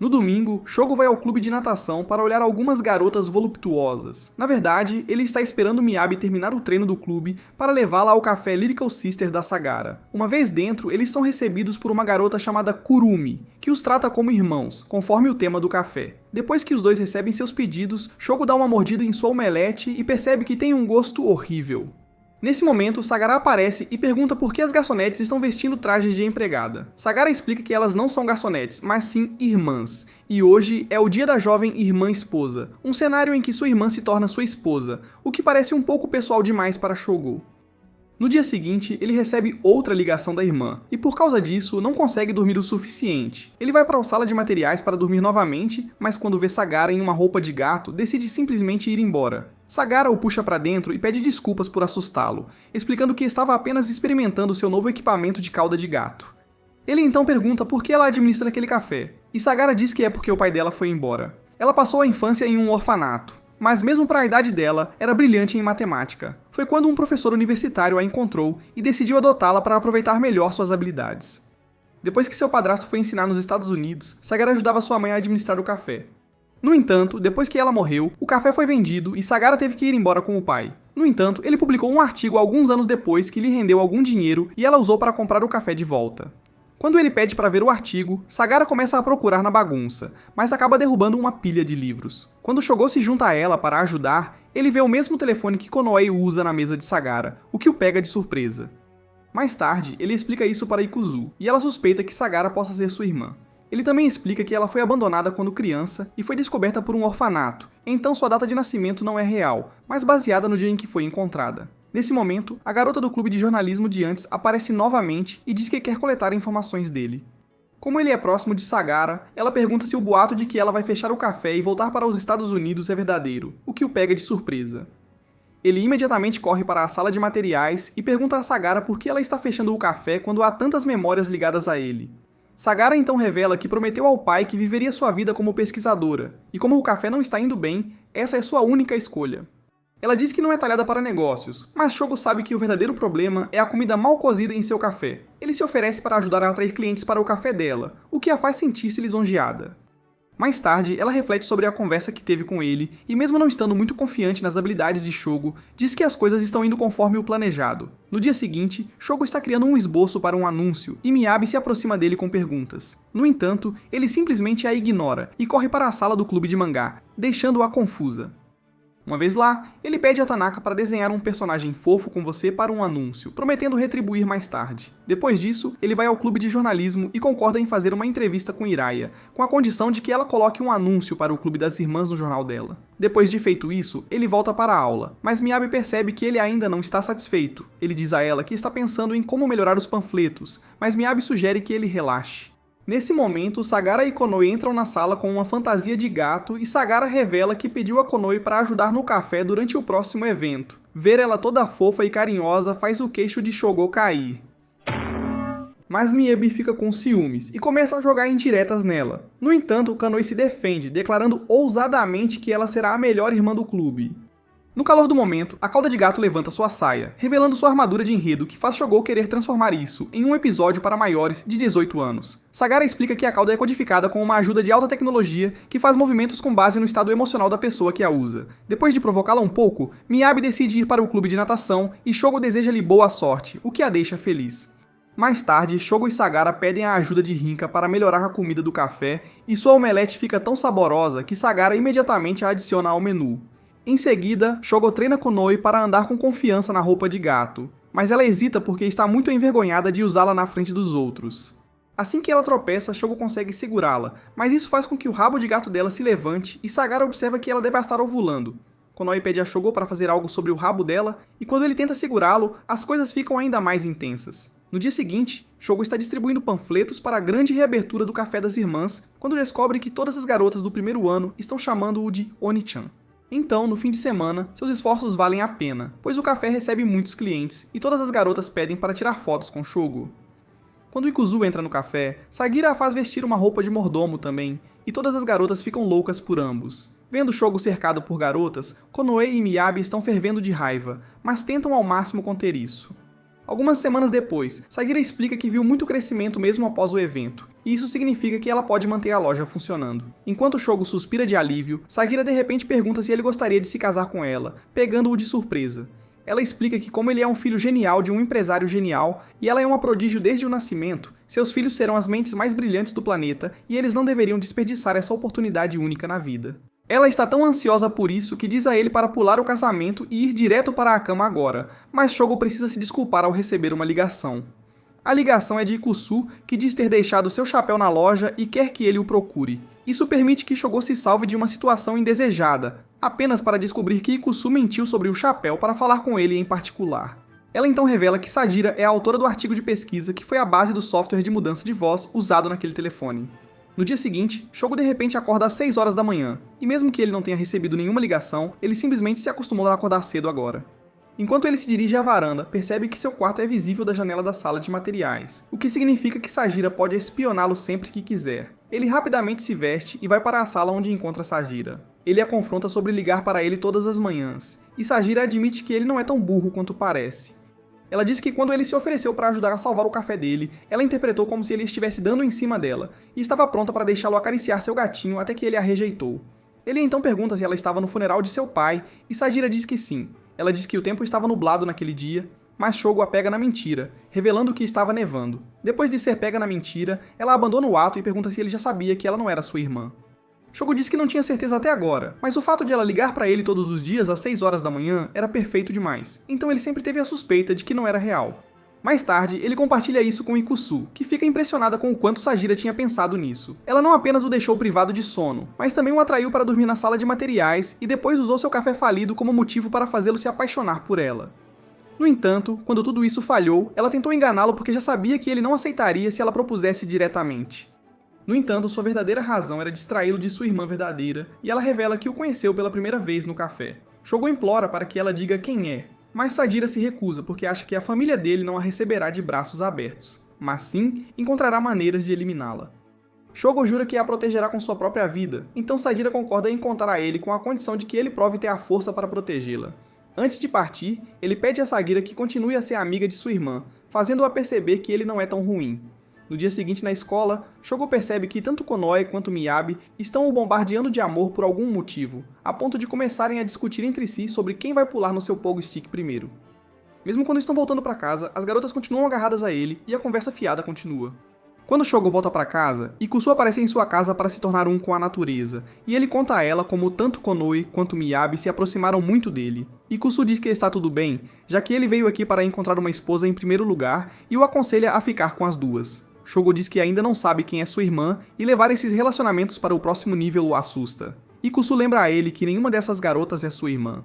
No domingo, Shogo vai ao clube de natação para olhar algumas garotas voluptuosas. Na verdade, ele está esperando Miyabi terminar o treino do clube para levá-la ao café Lyrical Sisters da Sagara. Uma vez dentro, eles são recebidos por uma garota chamada Kurumi, que os trata como irmãos, conforme o tema do café. Depois que os dois recebem seus pedidos, Shogo dá uma mordida em sua omelete e percebe que tem um gosto horrível. Nesse momento, Sagara aparece e pergunta por que as garçonetes estão vestindo trajes de empregada. Sagara explica que elas não são garçonetes, mas sim irmãs, e hoje é o dia da jovem irmã-esposa, um cenário em que sua irmã se torna sua esposa, o que parece um pouco pessoal demais para Shogo. No dia seguinte, ele recebe outra ligação da irmã, e por causa disso, não consegue dormir o suficiente. Ele vai para a sala de materiais para dormir novamente, mas quando vê Sagara em uma roupa de gato, decide simplesmente ir embora. Sagara o puxa para dentro e pede desculpas por assustá-lo, explicando que estava apenas experimentando seu novo equipamento de cauda de gato. Ele então pergunta por que ela administra aquele café, e Sagara diz que é porque o pai dela foi embora. Ela passou a infância em um orfanato, mas mesmo para a idade dela, era brilhante em matemática. Foi quando um professor universitário a encontrou e decidiu adotá-la para aproveitar melhor suas habilidades. Depois que seu padrasto foi ensinar nos Estados Unidos, Sagara ajudava sua mãe a administrar o café. No entanto, depois que ela morreu, o café foi vendido e Sagara teve que ir embora com o pai. No entanto, ele publicou um artigo alguns anos depois que lhe rendeu algum dinheiro e ela usou para comprar o café de volta. Quando ele pede para ver o artigo, Sagara começa a procurar na bagunça, mas acaba derrubando uma pilha de livros. Quando Shogô se junta a ela para ajudar, ele vê o mesmo telefone que Konoe usa na mesa de Sagara, o que o pega de surpresa. Mais tarde, ele explica isso para Ikuzu, e ela suspeita que Sagara possa ser sua irmã. Ele também explica que ela foi abandonada quando criança e foi descoberta por um orfanato, então sua data de nascimento não é real, mas baseada no dia em que foi encontrada. Nesse momento, a garota do clube de jornalismo de antes aparece novamente e diz que quer coletar informações dele. Como ele é próximo de Sagara, ela pergunta se o boato de que ela vai fechar o café e voltar para os Estados Unidos é verdadeiro, o que o pega de surpresa. Ele imediatamente corre para a sala de materiais e pergunta a Sagara por que ela está fechando o café quando há tantas memórias ligadas a ele. Sagara então revela que prometeu ao pai que viveria sua vida como pesquisadora, e como o café não está indo bem, essa é sua única escolha. Ela diz que não é talhada para negócios, mas Shogô sabe que o verdadeiro problema é a comida mal cozida em seu café. Ele se oferece para ajudar a atrair clientes para o café dela, o que a faz sentir-se lisonjeada. Mais tarde, ela reflete sobre a conversa que teve com ele e, mesmo não estando muito confiante nas habilidades de Shogô, diz que as coisas estão indo conforme o planejado. No dia seguinte, Shogô está criando um esboço para um anúncio e Miyabi se aproxima dele com perguntas. No entanto, ele simplesmente a ignora e corre para a sala do clube de mangá, deixando-a confusa. Uma vez lá, ele pede a Tanaka para desenhar um personagem fofo com você para um anúncio, prometendo retribuir mais tarde. Depois disso, ele vai ao clube de jornalismo e concorda em fazer uma entrevista com Hiraya, com a condição de que ela coloque um anúncio para o clube das irmãs no jornal dela. Depois de feito isso, ele volta para a aula, mas Miyabi percebe que ele ainda não está satisfeito. Ele diz a ela que está pensando em como melhorar os panfletos, mas Miyabi sugere que ele relaxe. Nesse momento, Sagara e Konoe entram na sala com uma fantasia de gato e Sagara revela que pediu a Konoe para ajudar no café durante o próximo evento. Ver ela toda fofa e carinhosa faz o queixo de Shogô cair. Mas Miyabi fica com ciúmes e começa a jogar indiretas nela. No entanto, Konoe se defende, declarando ousadamente que ela será a melhor irmã do clube. No calor do momento, a cauda de gato levanta sua saia, revelando sua armadura de enredo que faz Shogô querer transformar isso em um episódio para maiores de 18 anos. Sagara explica que a cauda é codificada com uma ajuda de alta tecnologia que faz movimentos com base no estado emocional da pessoa que a usa. Depois de provocá-la um pouco, Miyabi decide ir para o clube de natação e Shogô deseja-lhe boa sorte, o que a deixa feliz. Mais tarde, Shogô e Sagara pedem a ajuda de Rinka para melhorar a comida do café e sua omelete fica tão saborosa que Sagara imediatamente a adiciona ao menu. Em seguida, Shogô treina Konoe para andar com confiança na roupa de gato, mas ela hesita porque está muito envergonhada de usá-la na frente dos outros. Assim que ela tropeça, Shogô consegue segurá-la, mas isso faz com que o rabo de gato dela se levante e Sagara observa que ela deve estar ovulando. Konoe pede a Shogô para fazer algo sobre o rabo dela, e quando ele tenta segurá-lo, as coisas ficam ainda mais intensas. No dia seguinte, Shogô está distribuindo panfletos para a grande reabertura do Café das Irmãs, quando descobre que todas as garotas do primeiro ano estão chamando-o de Oni-chan. Então, no fim de semana, seus esforços valem a pena, pois o café recebe muitos clientes e todas as garotas pedem para tirar fotos com Shogô. Quando Ikuzu entra no café, Sagira a faz vestir uma roupa de mordomo também, e todas as garotas ficam loucas por ambos. Vendo Shogô cercado por garotas, Konoe e Miyabi estão fervendo de raiva, mas tentam ao máximo conter isso. Algumas semanas depois, Sagira explica que viu muito crescimento mesmo após o evento, e isso significa que ela pode manter a loja funcionando. Enquanto Shogô suspira de alívio, Sagira de repente pergunta se ele gostaria de se casar com ela, pegando-o de surpresa. Ela explica que como ele é um filho genial de um empresário genial, e ela é uma prodígio desde o nascimento, seus filhos serão as mentes mais brilhantes do planeta, e eles não deveriam desperdiçar essa oportunidade única na vida. Ela está tão ansiosa por isso que diz a ele para pular o casamento e ir direto para a cama agora, mas Shogô precisa se desculpar ao receber uma ligação. A ligação é de Ikusu, que diz ter deixado seu chapéu na loja e quer que ele o procure. Isso permite que Shogô se salve de uma situação indesejada, apenas para descobrir que Ikusu mentiu sobre o chapéu para falar com ele em particular. Ela então revela que Sajira é a autora do artigo de pesquisa que foi a base do software de mudança de voz usado naquele telefone. No dia seguinte, Shogo de repente acorda às 6 horas da manhã, e mesmo que ele não tenha recebido nenhuma ligação, ele simplesmente se acostumou a acordar cedo agora. Enquanto ele se dirige à varanda, percebe que seu quarto é visível da janela da sala de materiais, o que significa que Sajira pode espioná-lo sempre que quiser. Ele rapidamente se veste e vai para a sala onde encontra Sajira. Ele a confronta sobre ligar para ele todas as manhãs, e Sajira admite que ele não é tão burro quanto parece. Ela diz que quando ele se ofereceu para ajudar a salvar o café dele, ela interpretou como se ele estivesse dando em cima dela, e estava pronta para deixá-lo acariciar seu gatinho até que ele a rejeitou. Ele então pergunta se ela estava no funeral de seu pai, e Sajira diz que sim. Ela diz que o tempo estava nublado naquele dia, mas Shogo a pega na mentira, revelando que estava nevando. Depois de ser pega na mentira, ela abandona o ato e pergunta se ele já sabia que ela não era sua irmã. Shogo diz que não tinha certeza até agora, mas o fato de ela ligar para ele todos os dias às 6 horas da manhã era perfeito demais, então ele sempre teve a suspeita de que não era real. Mais tarde, ele compartilha isso com Ikusu, que fica impressionada com o quanto Sajira tinha pensado nisso. Ela não apenas o deixou privado de sono, mas também o atraiu para dormir na sala de materiais e depois usou seu café falido como motivo para fazê-lo se apaixonar por ela. No entanto, quando tudo isso falhou, ela tentou enganá-lo porque já sabia que ele não aceitaria se ela propusesse diretamente. No entanto, sua verdadeira razão era distraí-lo de sua irmã verdadeira, e ela revela que o conheceu pela primeira vez no café. Shogo implora para que ela diga quem é, mas Sajira se recusa porque acha que a família dele não a receberá de braços abertos, mas sim encontrará maneiras de eliminá-la. Shogo jura que a protegerá com sua própria vida, então Sajira concorda em encontrar ele com a condição de que ele prove ter a força para protegê-la. Antes de partir, ele pede a Sajira que continue a ser amiga de sua irmã, fazendo-a perceber que ele não é tão ruim. No dia seguinte na escola, Shogo percebe que tanto Konoe quanto Miyabi estão o bombardeando de amor por algum motivo, a ponto de começarem a discutir entre si sobre quem vai pular no seu pogo stick primeiro. Mesmo quando estão voltando para casa, as garotas continuam agarradas a ele e a conversa fiada continua. Quando Shogo volta para casa, Ikusu aparece em sua casa para se tornar um com a natureza, e ele conta a ela como tanto Konoe quanto Miyabi se aproximaram muito dele. Ikusu diz que está tudo bem, já que ele veio aqui para encontrar uma esposa em primeiro lugar e o aconselha a ficar com as duas. Shogo diz que ainda não sabe quem é sua irmã e levar esses relacionamentos para o próximo nível o assusta. Ikusu lembra a ele que nenhuma dessas garotas é sua irmã.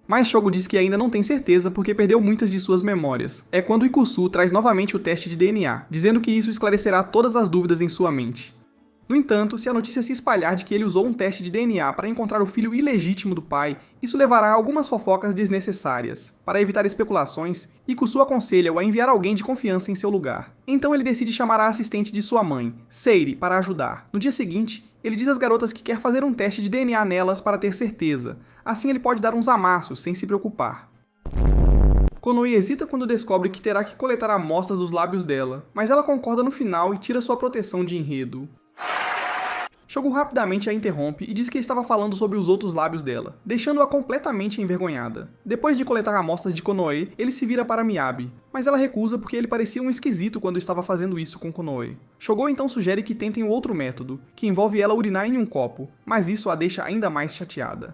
Mas Shogo diz que ainda não tem certeza porque perdeu muitas de suas memórias. É quando Ikusu traz novamente o teste de DNA, dizendo que isso esclarecerá todas as dúvidas em sua mente. No entanto, se a notícia se espalhar de que ele usou um teste de DNA para encontrar o filho ilegítimo do pai, isso levará a algumas fofocas desnecessárias. Para evitar especulações, Ikusu aconselha-o a enviar alguém de confiança em seu lugar. Então ele decide chamar a assistente de sua mãe, Seiri, para ajudar. No dia seguinte, ele diz às garotas que quer fazer um teste de DNA nelas para ter certeza. Assim ele pode dar uns amassos sem se preocupar. Konoe hesita quando descobre que terá que coletar amostras dos lábios dela, mas ela concorda no final e tira sua proteção de enredo. Shogo rapidamente a interrompe e diz que estava falando sobre os outros lábios dela, deixando-a completamente envergonhada. Depois de coletar amostras de Konoe, ele se vira para Miyabi, mas ela recusa porque ele parecia um esquisito quando estava fazendo isso com Konoe. Shogo então sugere que tentem o outro método, que envolve ela urinar em um copo, mas isso a deixa ainda mais chateada.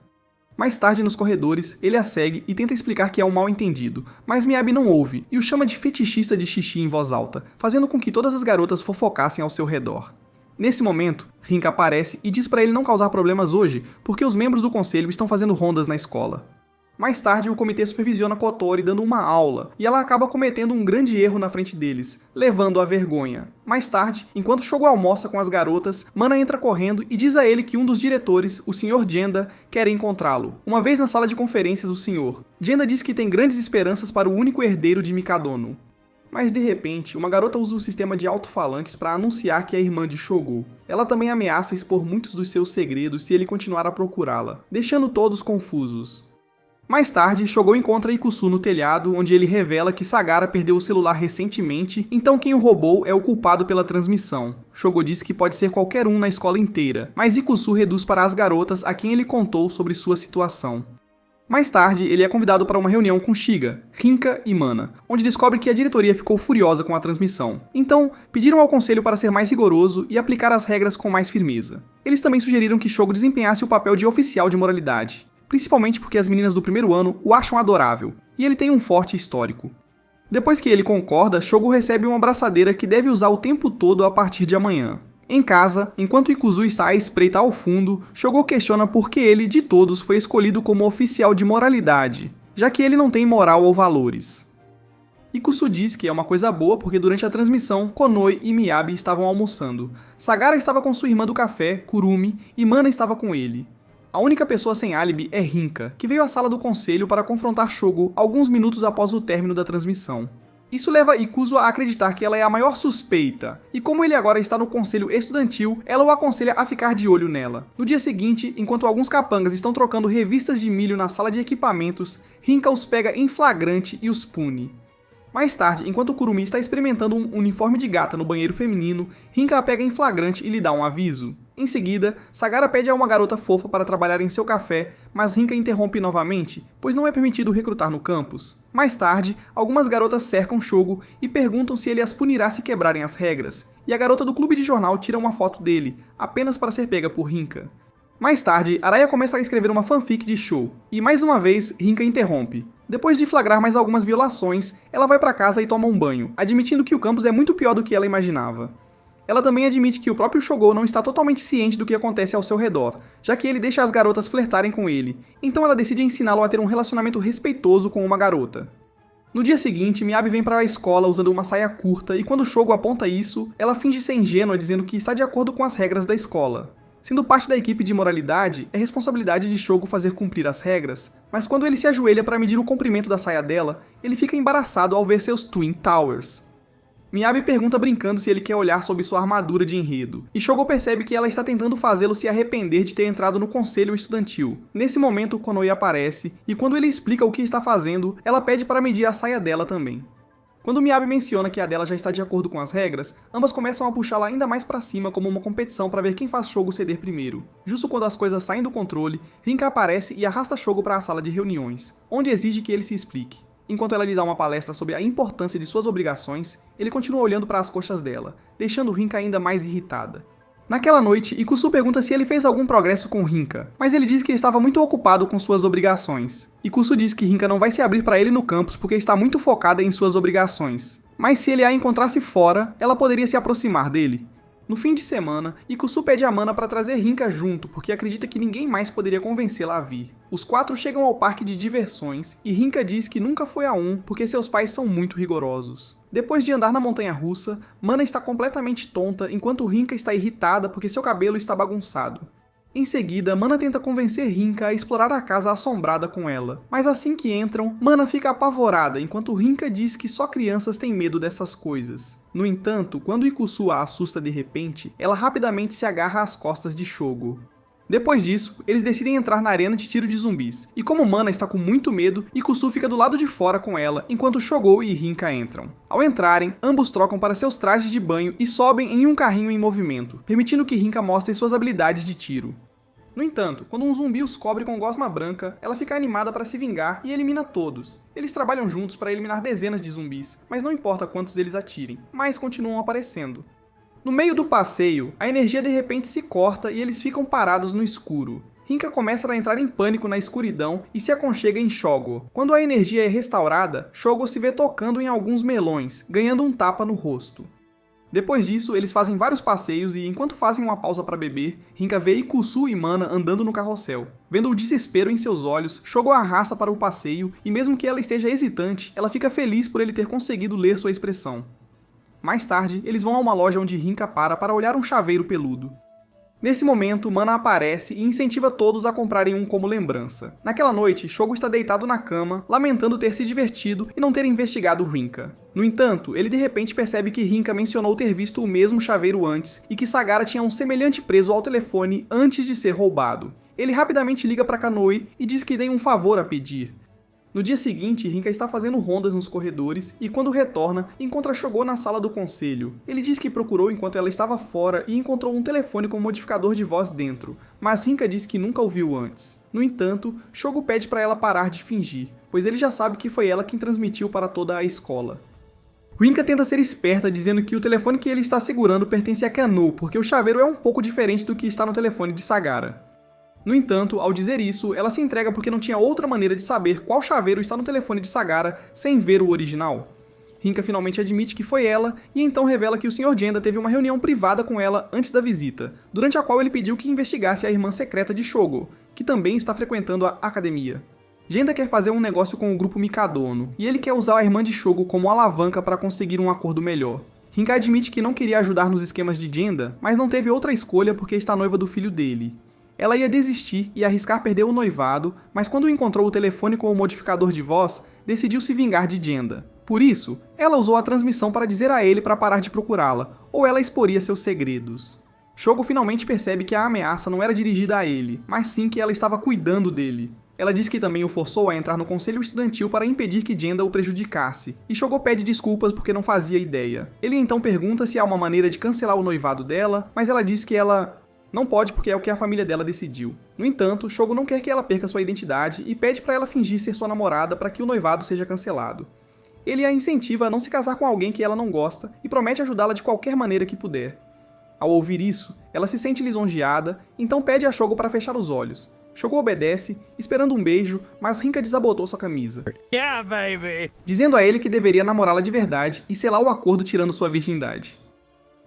Mais tarde nos corredores, ele a segue e tenta explicar que é um mal-entendido, mas Miyabi não ouve e o chama de fetichista de xixi em voz alta, fazendo com que todas as garotas fofocassem ao seu redor. Nesse momento, Rinka aparece e diz para ele não causar problemas hoje, porque os membros do conselho estão fazendo rondas na escola. Mais tarde, o comitê supervisiona Kotori dando uma aula, e ela acaba cometendo um grande erro na frente deles, levando à vergonha. Mais tarde, enquanto Shogo almoça com as garotas, Mana entra correndo e diz a ele que um dos diretores, o Sr. Genda, quer encontrá-lo. Uma vez na sala de conferências, o Sr. Genda diz que tem grandes esperanças para o único herdeiro de Mikadono. Mas de repente, uma garota usa o sistema de alto-falantes para anunciar que é irmã de Shogo. Ela também ameaça expor muitos dos seus segredos se ele continuar a procurá-la, deixando todos confusos. Mais tarde, Shogo encontra Ikusu no telhado, onde ele revela que Sagara perdeu o celular recentemente, então quem o roubou é o culpado pela transmissão. Shogo diz que pode ser qualquer um na escola inteira, mas Ikusu reduz para as garotas a quem ele contou sobre sua situação. Mais tarde, ele é convidado para uma reunião com Shiga, Rinka e Mana, onde descobre que a diretoria ficou furiosa com a transmissão. Então, pediram ao conselho para ser mais rigoroso e aplicar as regras com mais firmeza. Eles também sugeriram que Shogo desempenhasse o papel de oficial de moralidade, principalmente porque as meninas do primeiro ano o acham adorável, e ele tem um forte histórico. Depois que ele concorda, Shogo recebe uma braçadeira que deve usar o tempo todo a partir de amanhã. Em casa, enquanto Ikusu está à espreita ao fundo, Shogo questiona por que ele, de todos, foi escolhido como oficial de moralidade, já que ele não tem moral ou valores. Ikusu diz que é uma coisa boa porque durante a transmissão, Konoe e Miyabi estavam almoçando. Sagara estava com sua irmã do café, Kurumi, e Mana estava com ele. A única pessoa sem álibi é Rinka, que veio à sala do conselho para confrontar Shogo alguns minutos após o término da transmissão. Isso leva Ikusu a acreditar que ela é a maior suspeita, e como ele agora está no conselho estudantil, ela o aconselha a ficar de olho nela. No dia seguinte, enquanto alguns capangas estão trocando revistas de milho na sala de equipamentos, Rinka os pega em flagrante e os pune. Mais tarde, enquanto Kurumi está experimentando um uniforme de gata no banheiro feminino, Rinka a pega em flagrante e lhe dá um aviso. Em seguida, Sagara pede a uma garota fofa para trabalhar em seu café, mas Rinka interrompe novamente, pois não é permitido recrutar no campus. Mais tarde, algumas garotas cercam Shogo e perguntam se ele as punirá se quebrarem as regras, e a garota do clube de jornal tira uma foto dele, apenas para ser pega por Rinka. Mais tarde, Araya começa a escrever uma fanfic de Sho, e mais uma vez, Rinka interrompe. Depois de flagrar mais algumas violações, ela vai para casa e toma um banho, admitindo que o campus é muito pior do que ela imaginava. Ela também admite que o próprio Shogo não está totalmente ciente do que acontece ao seu redor, já que ele deixa as garotas flertarem com ele, então ela decide ensiná-lo a ter um relacionamento respeitoso com uma garota. No dia seguinte, Miyabi vem para a escola usando uma saia curta e quando Shogo aponta isso, ela finge ser ingênua dizendo que está de acordo com as regras da escola. Sendo parte da equipe de moralidade, é responsabilidade de Shogo fazer cumprir as regras, mas quando ele se ajoelha para medir o comprimento da saia dela, ele fica embaraçado ao ver seus Twin Towers. Miyabi pergunta brincando se ele quer olhar sob sua armadura de enredo, e Shogo percebe que ela está tentando fazê-lo se arrepender de ter entrado no conselho estudantil. Nesse momento, Konoe aparece, e quando ele explica o que está fazendo, ela pede para medir a saia dela também. Quando Miyabi menciona que a dela já está de acordo com as regras, ambas começam a puxá-la ainda mais para cima como uma competição para ver quem faz Shogo ceder primeiro. Justo quando as coisas saem do controle, Rinka aparece e arrasta Shogo para a sala de reuniões, onde exige que ele se explique. Enquanto ela lhe dá uma palestra sobre a importância de suas obrigações, ele continua olhando para as coxas dela, deixando Rinka ainda mais irritada. Naquela noite, Ikusu pergunta se ele fez algum progresso com Rinka, mas ele diz que estava muito ocupado com suas obrigações. Ikusu diz que Rinka não vai se abrir para ele no campus porque está muito focada em suas obrigações, mas se ele a encontrasse fora, ela poderia se aproximar dele. No fim de semana, Ikusu pede a Mana para trazer Rinka junto, porque acredita que ninguém mais poderia convencê-la a vir. Os quatro chegam ao parque de diversões, e Rinka diz que nunca foi a um, porque seus pais são muito rigorosos. Depois de andar na montanha-russa, Mana está completamente tonta, enquanto Rinka está irritada porque seu cabelo está bagunçado. Em seguida, Mana tenta convencer Rinka a explorar a casa assombrada com ela, mas assim que entram, Mana fica apavorada, enquanto Rinka diz que só crianças têm medo dessas coisas. No entanto, quando Ikusu a assusta de repente, ela rapidamente se agarra às costas de Shogo. Depois disso, eles decidem entrar na arena de tiro de zumbis, e como Mana está com muito medo, Ikusu fica do lado de fora com ela, enquanto Shogo e Rinka entram. Ao entrarem, ambos trocam para seus trajes de banho e sobem em um carrinho em movimento, permitindo que Rinka mostre suas habilidades de tiro. No entanto, quando um zumbi os cobre com gosma branca, ela fica animada para se vingar e elimina todos. Eles trabalham juntos para eliminar dezenas de zumbis, mas não importa quantos eles atirem, mais continuam aparecendo. No meio do passeio, a energia de repente se corta e eles ficam parados no escuro. Rinka começa a entrar em pânico na escuridão e se aconchega em Shogo. Quando a energia é restaurada, Shogo se vê tocando em alguns melões, ganhando um tapa no rosto. Depois disso, eles fazem vários passeios e, enquanto fazem uma pausa para beber, Rinka vê Ikusu e Mana andando no carrossel. Vendo o desespero em seus olhos, Shogo a arrasta para o passeio e, mesmo que ela esteja hesitante, ela fica feliz por ele ter conseguido ler sua expressão. Mais tarde, eles vão a uma loja onde Rinka para olhar um chaveiro peludo. Nesse momento, Mana aparece e incentiva todos a comprarem um como lembrança. Naquela noite, Shogo está deitado na cama, lamentando ter se divertido e não ter investigado Rinka. No entanto, ele de repente percebe que Rinka mencionou ter visto o mesmo chaveiro antes e que Sagara tinha um semelhante preso ao telefone antes de ser roubado. Ele rapidamente liga para Konoe e diz que tem um favor a pedir. No dia seguinte, Rinka está fazendo rondas nos corredores e, quando retorna, encontra Shogo na sala do conselho. Ele diz que procurou enquanto ela estava fora e encontrou um telefone com modificador de voz dentro, mas Rinka diz que nunca ouviu antes. No entanto, Shogo pede para ela parar de fingir, pois ele já sabe que foi ela quem transmitiu para toda a escola. Rinka tenta ser esperta dizendo que o telefone que ele está segurando pertence a Kano, porque o chaveiro é um pouco diferente do que está no telefone de Sagara. No entanto, ao dizer isso, ela se entrega porque não tinha outra maneira de saber qual chaveiro está no telefone de Sagara sem ver o original. Rinka finalmente admite que foi ela e então revela que o Sr. Genda teve uma reunião privada com ela antes da visita, durante a qual ele pediu que investigasse a irmã secreta de Shogo, que também está frequentando a academia. Genda quer fazer um negócio com o grupo Mikadono, e ele quer usar a irmã de Shogo como alavanca para conseguir um acordo melhor. Rinka admite que não queria ajudar nos esquemas de Genda, mas não teve outra escolha porque está noiva do filho dele. Ela ia desistir e arriscar perder o noivado, mas quando encontrou o telefone com o modificador de voz, decidiu se vingar de Genda. Por isso, ela usou a transmissão para dizer a ele para parar de procurá-la, ou ela exporia seus segredos. Shogo finalmente percebe que a ameaça não era dirigida a ele, mas sim que ela estava cuidando dele. Ela diz que também o forçou a entrar no conselho estudantil para impedir que Genda o prejudicasse, e Shogo pede desculpas porque não fazia ideia. Ele então pergunta se há uma maneira de cancelar o noivado dela, mas ela diz que ela não pode porque é o que a família dela decidiu. No entanto, Shogo não quer que ela perca sua identidade e pede para ela fingir ser sua namorada para que o noivado seja cancelado. Ele a incentiva a não se casar com alguém que ela não gosta e promete ajudá-la de qualquer maneira que puder. Ao ouvir isso, ela se sente lisonjeada, então pede a Shogo para fechar os olhos. Shogo obedece, esperando um beijo, mas Rinka desabotou sua camisa, dizendo a ele que deveria namorá-la de verdade e selar o acordo tirando sua virgindade.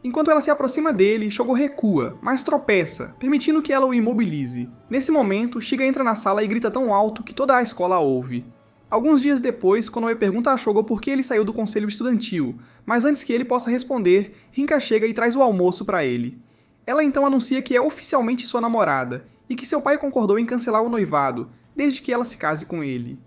Enquanto ela se aproxima dele, Shogo recua, mas tropeça, permitindo que ela o imobilize. Nesse momento, Shiga entra na sala e grita tão alto que toda a escola a ouve. Alguns dias depois, Konoe pergunta a Shogo por que ele saiu do conselho estudantil, mas antes que ele possa responder, Rinka chega e traz o almoço para ele. Ela então anuncia que é oficialmente sua namorada, e que seu pai concordou em cancelar o noivado, desde que ela se case com ele.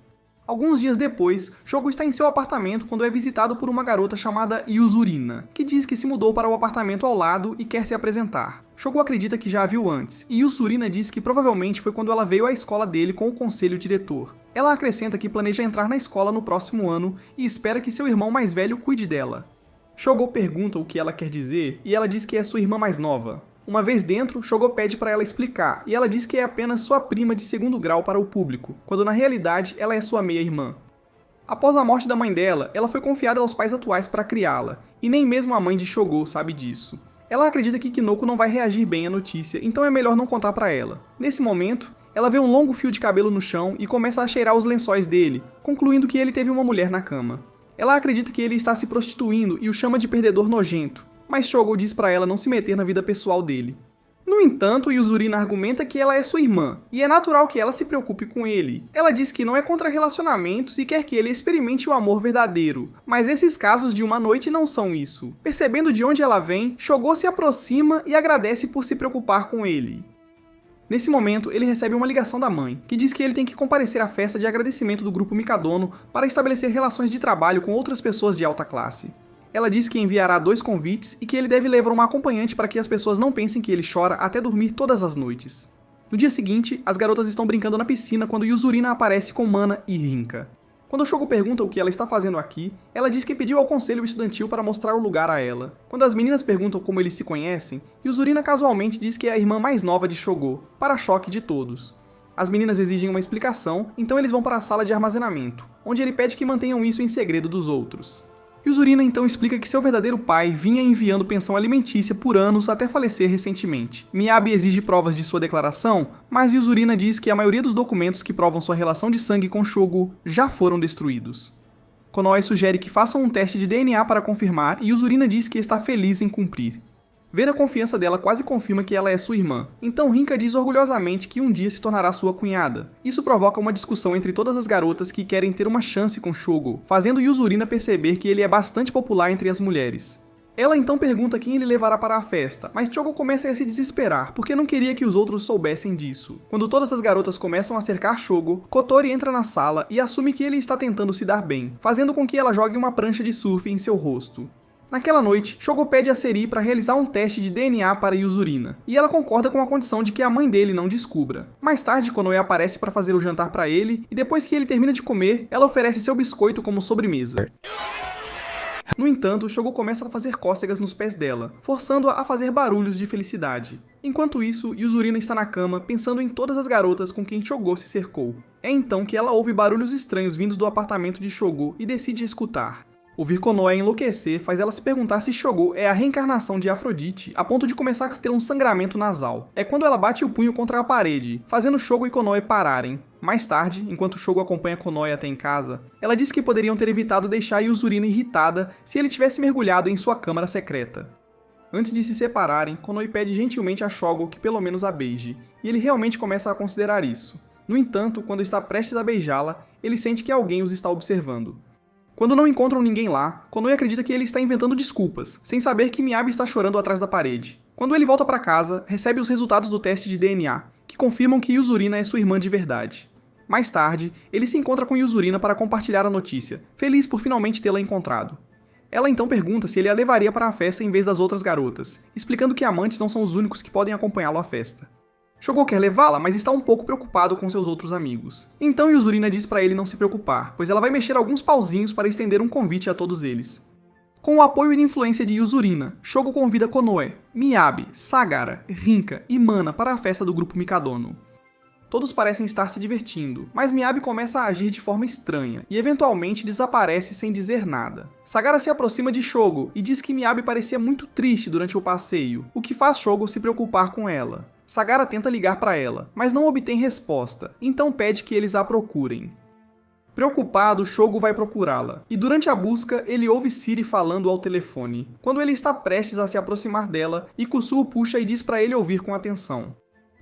Alguns dias depois, Shogo está em seu apartamento quando é visitado por uma garota chamada Yuzurina, que diz que se mudou para o apartamento ao lado e quer se apresentar. Shogo acredita que já a viu antes, e Yuzurina diz que provavelmente foi quando ela veio à escola dele com o conselho diretor. Ela acrescenta que planeja entrar na escola no próximo ano e espera que seu irmão mais velho cuide dela. Shogo pergunta o que ela quer dizer e ela diz que é sua irmã mais nova. Uma vez dentro, Shogo pede para ela explicar, e ela diz que é apenas sua prima de segundo grau para o público, quando na realidade ela é sua meia-irmã. Após a morte da mãe dela, ela foi confiada aos pais atuais para criá-la, e nem mesmo a mãe de Shogo sabe disso. Ela acredita que Kinoko não vai reagir bem à notícia, então é melhor não contar para ela. Nesse momento, ela vê um longo fio de cabelo no chão e começa a cheirar os lençóis dele, concluindo que ele teve uma mulher na cama. Ela acredita que ele está se prostituindo e o chama de perdedor nojento, mas Shogo diz pra ela não se meter na vida pessoal dele. No entanto, Yuzurina argumenta que ela é sua irmã, e é natural que ela se preocupe com ele. Ela diz que não é contra relacionamentos e quer que ele experimente o amor verdadeiro, mas esses casos de uma noite não são isso. Percebendo de onde ela vem, Shogo se aproxima e agradece por se preocupar com ele. Nesse momento, ele recebe uma ligação da mãe, que diz que ele tem que comparecer à festa de agradecimento do grupo Mikadono para estabelecer relações de trabalho com outras pessoas de alta classe. Ela diz que enviará 2 convites e que ele deve levar uma acompanhante para que as pessoas não pensem que ele chora até dormir todas as noites. No dia seguinte, as garotas estão brincando na piscina quando Yuzurina aparece com Mana e Rinka. Quando Shogo pergunta o que ela está fazendo aqui, ela diz que pediu ao conselho estudantil para mostrar o lugar a ela. Quando as meninas perguntam como eles se conhecem, Yuzurina casualmente diz que é a irmã mais nova de Shogo, para choque de todos. As meninas exigem uma explicação, então eles vão para a sala de armazenamento, onde ele pede que mantenham isso em segredo dos outros. Yuzurina então explica que seu verdadeiro pai vinha enviando pensão alimentícia por anos até falecer recentemente. Miyabi exige provas de sua declaração, mas Yuzurina diz que a maioria dos documentos que provam sua relação de sangue com Shogo já foram destruídos. Konoe sugere que façam um teste de DNA para confirmar e Yuzurina diz que está feliz em cumprir. Ver a confiança dela quase confirma que ela é sua irmã, então Rinka diz orgulhosamente que um dia se tornará sua cunhada. Isso provoca uma discussão entre todas as garotas que querem ter uma chance com Shogo, fazendo Yuzurina perceber que ele é bastante popular entre as mulheres. Ela então pergunta quem ele levará para a festa, mas Shogo começa a se desesperar, porque não queria que os outros soubessem disso. Quando todas as garotas começam a cercar Shogo, Kotori entra na sala e assume que ele está tentando se dar bem, fazendo com que ela jogue uma prancha de surf em seu rosto. Naquela noite, Shogo pede a Seri para realizar um teste de DNA para Yuzurina, e ela concorda com a condição de que a mãe dele não descubra. Mais tarde, Konoe aparece para fazer o jantar para ele, e depois que ele termina de comer, ela oferece seu biscoito como sobremesa. No entanto, Shogo começa a fazer cócegas nos pés dela, forçando-a a fazer barulhos de felicidade. Enquanto isso, Yuzurina está na cama, pensando em todas as garotas com quem Shogo se cercou. É então que ela ouve barulhos estranhos vindos do apartamento de Shogo e decide escutar. Ouvir Konoe enlouquecer faz ela se perguntar se Shogo é a reencarnação de Afrodite, a ponto de começar a ter um sangramento nasal. É quando ela bate o punho contra a parede, fazendo Shogo e Konoe pararem. Mais tarde, enquanto Shogo acompanha Konoe até em casa, ela diz que poderiam ter evitado deixar Yuzurina irritada se ele tivesse mergulhado em sua câmara secreta. Antes de se separarem, Konoe pede gentilmente a Shogo que pelo menos a beije, e ele realmente começa a considerar isso. No entanto, quando está prestes a beijá-la, ele sente que alguém os está observando. Quando não encontram ninguém lá, Konoe acredita que ele está inventando desculpas, sem saber que Miyabi está chorando atrás da parede. Quando ele volta para casa, recebe os resultados do teste de DNA, que confirmam que Yuzurina é sua irmã de verdade. Mais tarde, ele se encontra com Yuzurina para compartilhar a notícia, feliz por finalmente tê-la encontrado. Ela então pergunta se ele a levaria para a festa em vez das outras garotas, explicando que amantes não são os únicos que podem acompanhá-lo à festa. Shogo quer levá-la, mas está um pouco preocupado com seus outros amigos. Então Yuzurina diz para ele não se preocupar, pois ela vai mexer alguns pauzinhos para estender um convite a todos eles. Com o apoio e influência de Yuzurina, Shogo convida Konoe, Miyabi, Sagara, Rinka e Mana para a festa do grupo Mikadono. Todos parecem estar se divertindo, mas Miyabi começa a agir de forma estranha e eventualmente desaparece sem dizer nada. Sagara se aproxima de Shogo e diz que Miyabi parecia muito triste durante o passeio, o que faz Shogo se preocupar com ela. Sagara tenta ligar para ela, mas não obtém resposta, então pede que eles a procurem. Preocupado, Shogo vai procurá-la, e durante a busca ele ouve Siri falando ao telefone, quando ele está prestes a se aproximar dela e Kusu o puxa e diz para ele ouvir com atenção.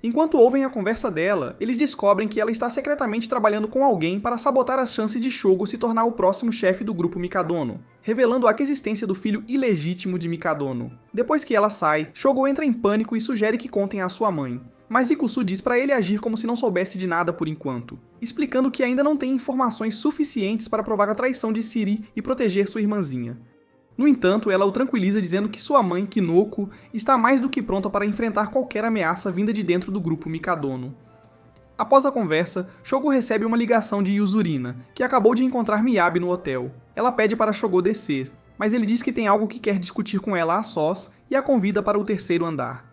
Enquanto ouvem a conversa dela, eles descobrem que ela está secretamente trabalhando com alguém para sabotar as chances de Shogo se tornar o próximo chefe do grupo Mikadono, revelando a existência do filho ilegítimo de Mikadono. Depois que ela sai, Shogo entra em pânico e sugere que contem à sua mãe. Mas Ikusu diz para ele agir como se não soubesse de nada por enquanto, explicando que ainda não tem informações suficientes para provar a traição de Siri e proteger sua irmãzinha. No entanto, ela o tranquiliza dizendo que sua mãe, Kinoko, está mais do que pronta para enfrentar qualquer ameaça vinda de dentro do grupo Mikadono. Após a conversa, Shogo recebe uma ligação de Yuzurina, que acabou de encontrar Miyabi no hotel. Ela pede para Shogo descer, mas ele diz que tem algo que quer discutir com ela a sós e a convida para o terceiro andar.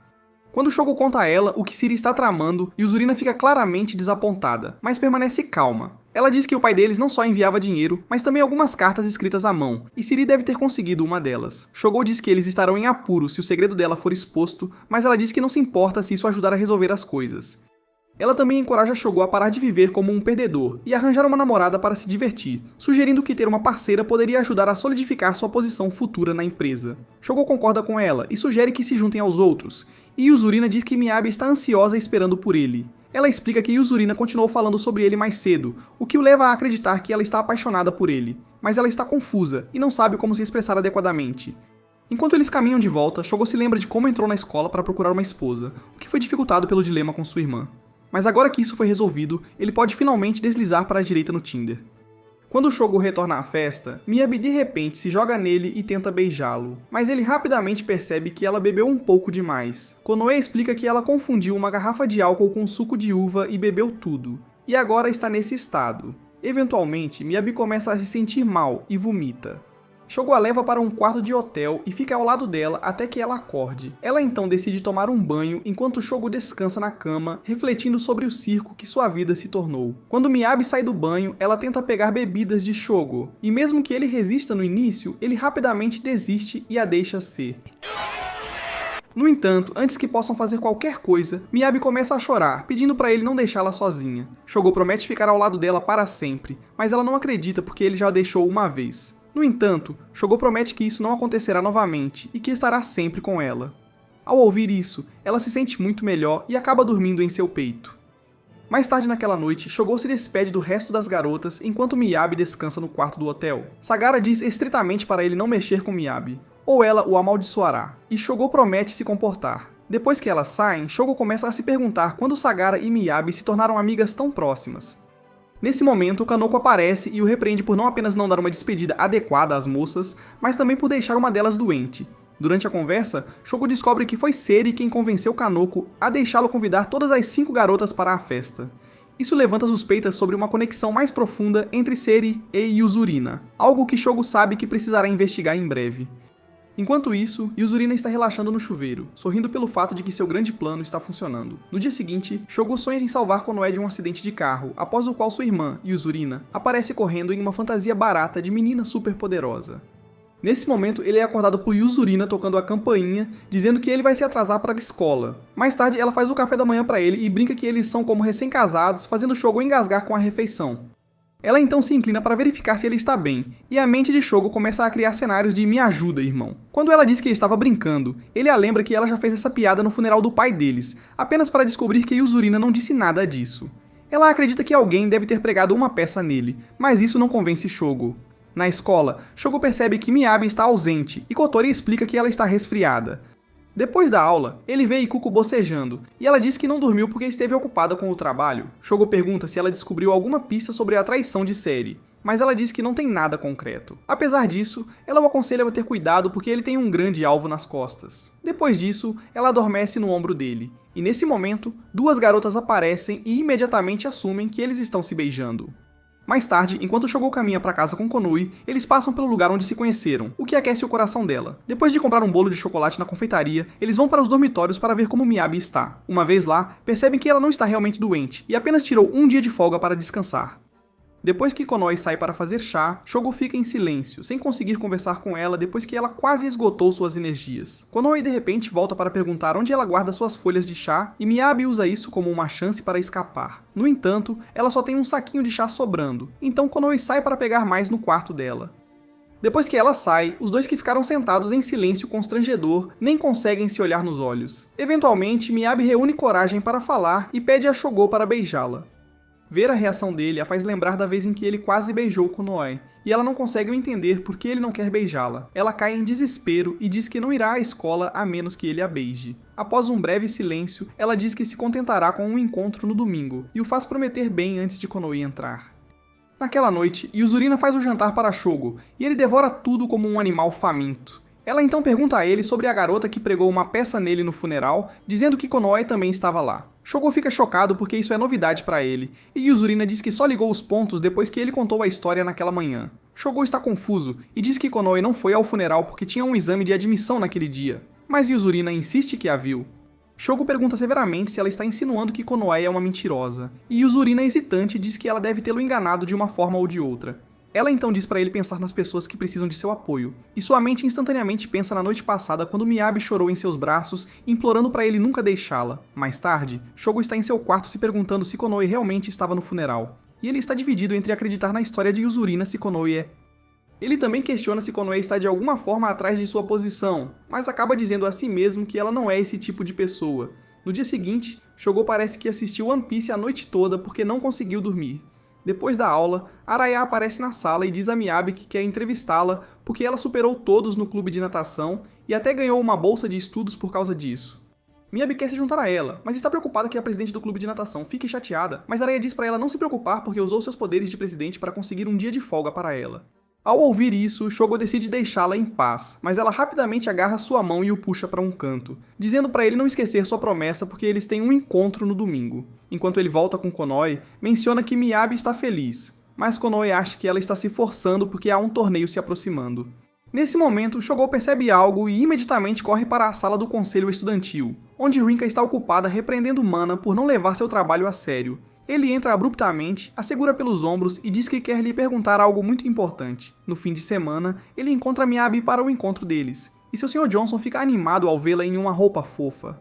Quando Shogo conta a ela o que Siri está tramando, Yuzurina fica claramente desapontada, mas permanece calma. Ela diz que o pai deles não só enviava dinheiro, mas também algumas cartas escritas à mão, e Siri deve ter conseguido uma delas. Shogo diz que eles estarão em apuro se o segredo dela for exposto, mas ela diz que não se importa se isso ajudar a resolver as coisas. Ela também encoraja Shogo a parar de viver como um perdedor e arranjar uma namorada para se divertir, sugerindo que ter uma parceira poderia ajudar a solidificar sua posição futura na empresa. Shogo concorda com ela e sugere que se juntem aos outros, e Yuzurina diz que Miyabi está ansiosa esperando por ele. Ela explica que Yuzurina continuou falando sobre ele mais cedo, o que o leva a acreditar que ela está apaixonada por ele, mas ela está confusa e não sabe como se expressar adequadamente. Enquanto eles caminham de volta, Shogo se lembra de como entrou na escola para procurar uma esposa, o que foi dificultado pelo dilema com sua irmã. Mas agora que isso foi resolvido, ele pode finalmente deslizar para a direita no Tinder. Quando Shogo retorna à festa, Miyabi de repente se joga nele e tenta beijá-lo, mas ele rapidamente percebe que ela bebeu um pouco demais. Konoe explica que ela confundiu uma garrafa de álcool com suco de uva e bebeu tudo, e agora está nesse estado. Eventualmente, Miyabi começa a se sentir mal e vomita. Shogo a leva para um quarto de hotel e fica ao lado dela até que ela acorde. Ela então decide tomar um banho enquanto Shogo descansa na cama, refletindo sobre o circo que sua vida se tornou. Quando Miyabi sai do banho, ela tenta pegar bebidas de Shogo, e mesmo que ele resista no início, ele rapidamente desiste e a deixa ser. No entanto, antes que possam fazer qualquer coisa, Miyabi começa a chorar, pedindo para ele não deixá-la sozinha. Shogo promete ficar ao lado dela para sempre, mas ela não acredita porque ele já a deixou uma vez. No entanto, Shogo promete que isso não acontecerá novamente e que estará sempre com ela. Ao ouvir isso, ela se sente muito melhor e acaba dormindo em seu peito. Mais tarde naquela noite, Shogo se despede do resto das garotas enquanto Miyabi descansa no quarto do hotel. Sagara diz estritamente para ele não mexer com Miyabi, ou ela o amaldiçoará, e Shogo promete se comportar. Depois que elas saem, Shogo começa a se perguntar quando Sagara e Miyabi se tornaram amigas tão próximas. Nesse momento, Kanoko aparece e o repreende por não apenas não dar uma despedida adequada às moças, mas também por deixar uma delas doente. Durante a conversa, Shogo descobre que foi Seri quem convenceu Kanoko a deixá-lo convidar todas as 5 garotas para a festa. Isso levanta suspeitas sobre uma conexão mais profunda entre Seri e Yuzurina, algo que Shogo sabe que precisará investigar em breve. Enquanto isso, Yuzurina está relaxando no chuveiro, sorrindo pelo fato de que seu grande plano está funcionando. No dia seguinte, Shogo sonha em salvar Konoe de um acidente de carro, após o qual sua irmã, Yuzurina, aparece correndo em uma fantasia barata de menina superpoderosa. Nesse momento, ele é acordado por Yuzurina tocando a campainha, dizendo que ele vai se atrasar para a escola. Mais tarde, ela faz o café da manhã para ele e brinca que eles são como recém-casados, fazendo Shogo engasgar com a refeição. Ela então se inclina para verificar se ele está bem, e a mente de Shogo começa a criar cenários de "me ajuda, irmão". Quando ela diz que estava brincando, ele a lembra que ela já fez essa piada no funeral do pai deles, apenas para descobrir que Yuzurina não disse nada disso. Ela acredita que alguém deve ter pregado uma peça nele, mas isso não convence Shogo. Na escola, Shogo percebe que Miyabi está ausente e Kotori explica que ela está resfriada. Depois da aula, ele vê Ikuko bocejando, e ela diz que não dormiu porque esteve ocupada com o trabalho. Shogo pergunta se ela descobriu alguma pista sobre a traição de Seri, mas ela diz que não tem nada concreto. Apesar disso, ela o aconselha a ter cuidado porque ele tem um grande alvo nas costas. Depois disso, ela adormece no ombro dele, e nesse momento, duas garotas aparecem e imediatamente assumem que eles estão se beijando. Mais tarde, enquanto Shogo caminha para casa com Konoe, eles passam pelo lugar onde se conheceram, o que aquece o coração dela. Depois de comprar um bolo de chocolate na confeitaria, eles vão para os dormitórios para ver como Miyabi está. Uma vez lá, percebem que ela não está realmente doente, e apenas tirou um dia de folga para descansar. Depois que Konoe sai para fazer chá, Shogo fica em silêncio, sem conseguir conversar com ela depois que ela quase esgotou suas energias. Konoe de repente volta para perguntar onde ela guarda suas folhas de chá e Miyabi usa isso como uma chance para escapar. No entanto, ela só tem um saquinho de chá sobrando, então Konoe sai para pegar mais no quarto dela. Depois que ela sai, os dois que ficaram sentados em silêncio constrangedor nem conseguem se olhar nos olhos. Eventualmente, Miyabi reúne coragem para falar e pede a Shogo para beijá-la. Ver a reação dele a faz lembrar da vez em que ele quase beijou Konoe, e ela não consegue entender por que ele não quer beijá-la. Ela cai em desespero e diz que não irá à escola a menos que ele a beije. Após um breve silêncio, ela diz que se contentará com um encontro no domingo, e o faz prometer bem antes de Konoe entrar. Naquela noite, Yuzurina faz o jantar para Shogo, e ele devora tudo como um animal faminto. Ela então pergunta a ele sobre a garota que pregou uma peça nele no funeral, dizendo que Konoe também estava lá. Shogo fica chocado porque isso é novidade para ele, e Yuzurina diz que só ligou os pontos depois que ele contou a história naquela manhã. Shogo está confuso e diz que Konoe não foi ao funeral porque tinha um exame de admissão naquele dia, mas Yuzurina insiste que a viu. Shogo pergunta severamente se ela está insinuando que Konoe é uma mentirosa, e Yuzurina hesitante diz que ela deve tê-lo enganado de uma forma ou de outra. Ela então diz para ele pensar nas pessoas que precisam de seu apoio, e sua mente instantaneamente pensa na noite passada quando Miyabi chorou em seus braços, implorando para ele nunca deixá-la. Mais tarde, Shogo está em seu quarto se perguntando se Konoe realmente estava no funeral, e ele está dividido entre acreditar na história de Yuzurina se Konoe é. Ele também questiona se Konoe está de alguma forma atrás de sua posição, mas acaba dizendo a si mesmo que ela não é esse tipo de pessoa. No dia seguinte, Shogo parece que assistiu One Piece a noite toda porque não conseguiu dormir. Depois da aula, Araya aparece na sala e diz a Miyabi que quer entrevistá-la porque ela superou todos no clube de natação e até ganhou uma bolsa de estudos por causa disso. Miyabi quer se juntar a ela, mas está preocupada que a presidente do clube de natação fique chateada, mas Araya diz para ela não se preocupar porque usou seus poderes de presidente para conseguir um dia de folga para ela. Ao ouvir isso, Shogo decide deixá-la em paz, mas ela rapidamente agarra sua mão e o puxa para um canto, dizendo para ele não esquecer sua promessa porque eles têm um encontro no domingo. Enquanto ele volta com Konoe, menciona que Miyabi está feliz, mas Konoe acha que ela está se forçando porque há um torneio se aproximando. Nesse momento, Shogo percebe algo e imediatamente corre para a sala do conselho estudantil, onde Rinka está ocupada repreendendo Mana por não levar seu trabalho a sério. Ele entra abruptamente, a segura pelos ombros e diz que quer lhe perguntar algo muito importante. No fim de semana, ele encontra Miyabi para o encontro deles, e seu Sr. Johnson fica animado ao vê-la em uma roupa fofa.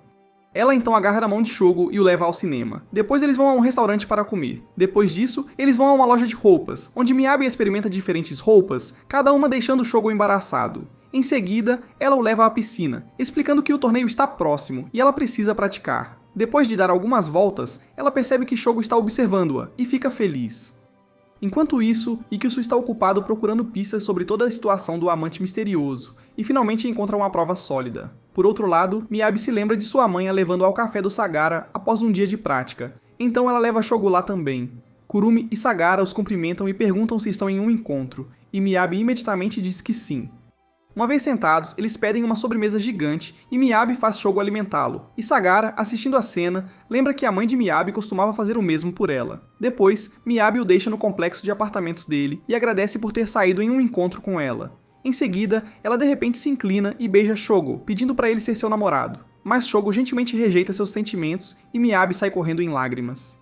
Ela então agarra na mão de Shogo e o leva ao cinema. Depois eles vão a um restaurante para comer. Depois disso, eles vão a uma loja de roupas, onde Miyabi experimenta diferentes roupas, cada uma deixando Shogo embaraçado. Em seguida, ela o leva à piscina, explicando que o torneio está próximo e ela precisa praticar. Depois de dar algumas voltas, ela percebe que Shogo está observando-a e fica feliz. Enquanto isso, Ikkyusu está ocupado procurando pistas sobre toda a situação do amante misterioso, e finalmente encontra uma prova sólida. Por outro lado, Miyabi se lembra de sua mãe a levando ao café do Sagara após um dia de prática, então ela leva Shogo lá também. Kurumi e Sagara os cumprimentam e perguntam se estão em um encontro, e Miyabi imediatamente diz que sim. Uma vez sentados, eles pedem uma sobremesa gigante e Miyabi faz Shogo alimentá-lo, e Sagara, assistindo a cena, lembra que a mãe de Miyabi costumava fazer o mesmo por ela. Depois, Miyabi o deixa no complexo de apartamentos dele e agradece por ter saído em um encontro com ela. Em seguida, ela de repente se inclina e beija Shogo, pedindo para ele ser seu namorado. Mas Shogo gentilmente rejeita seus sentimentos e Miyabi sai correndo em lágrimas.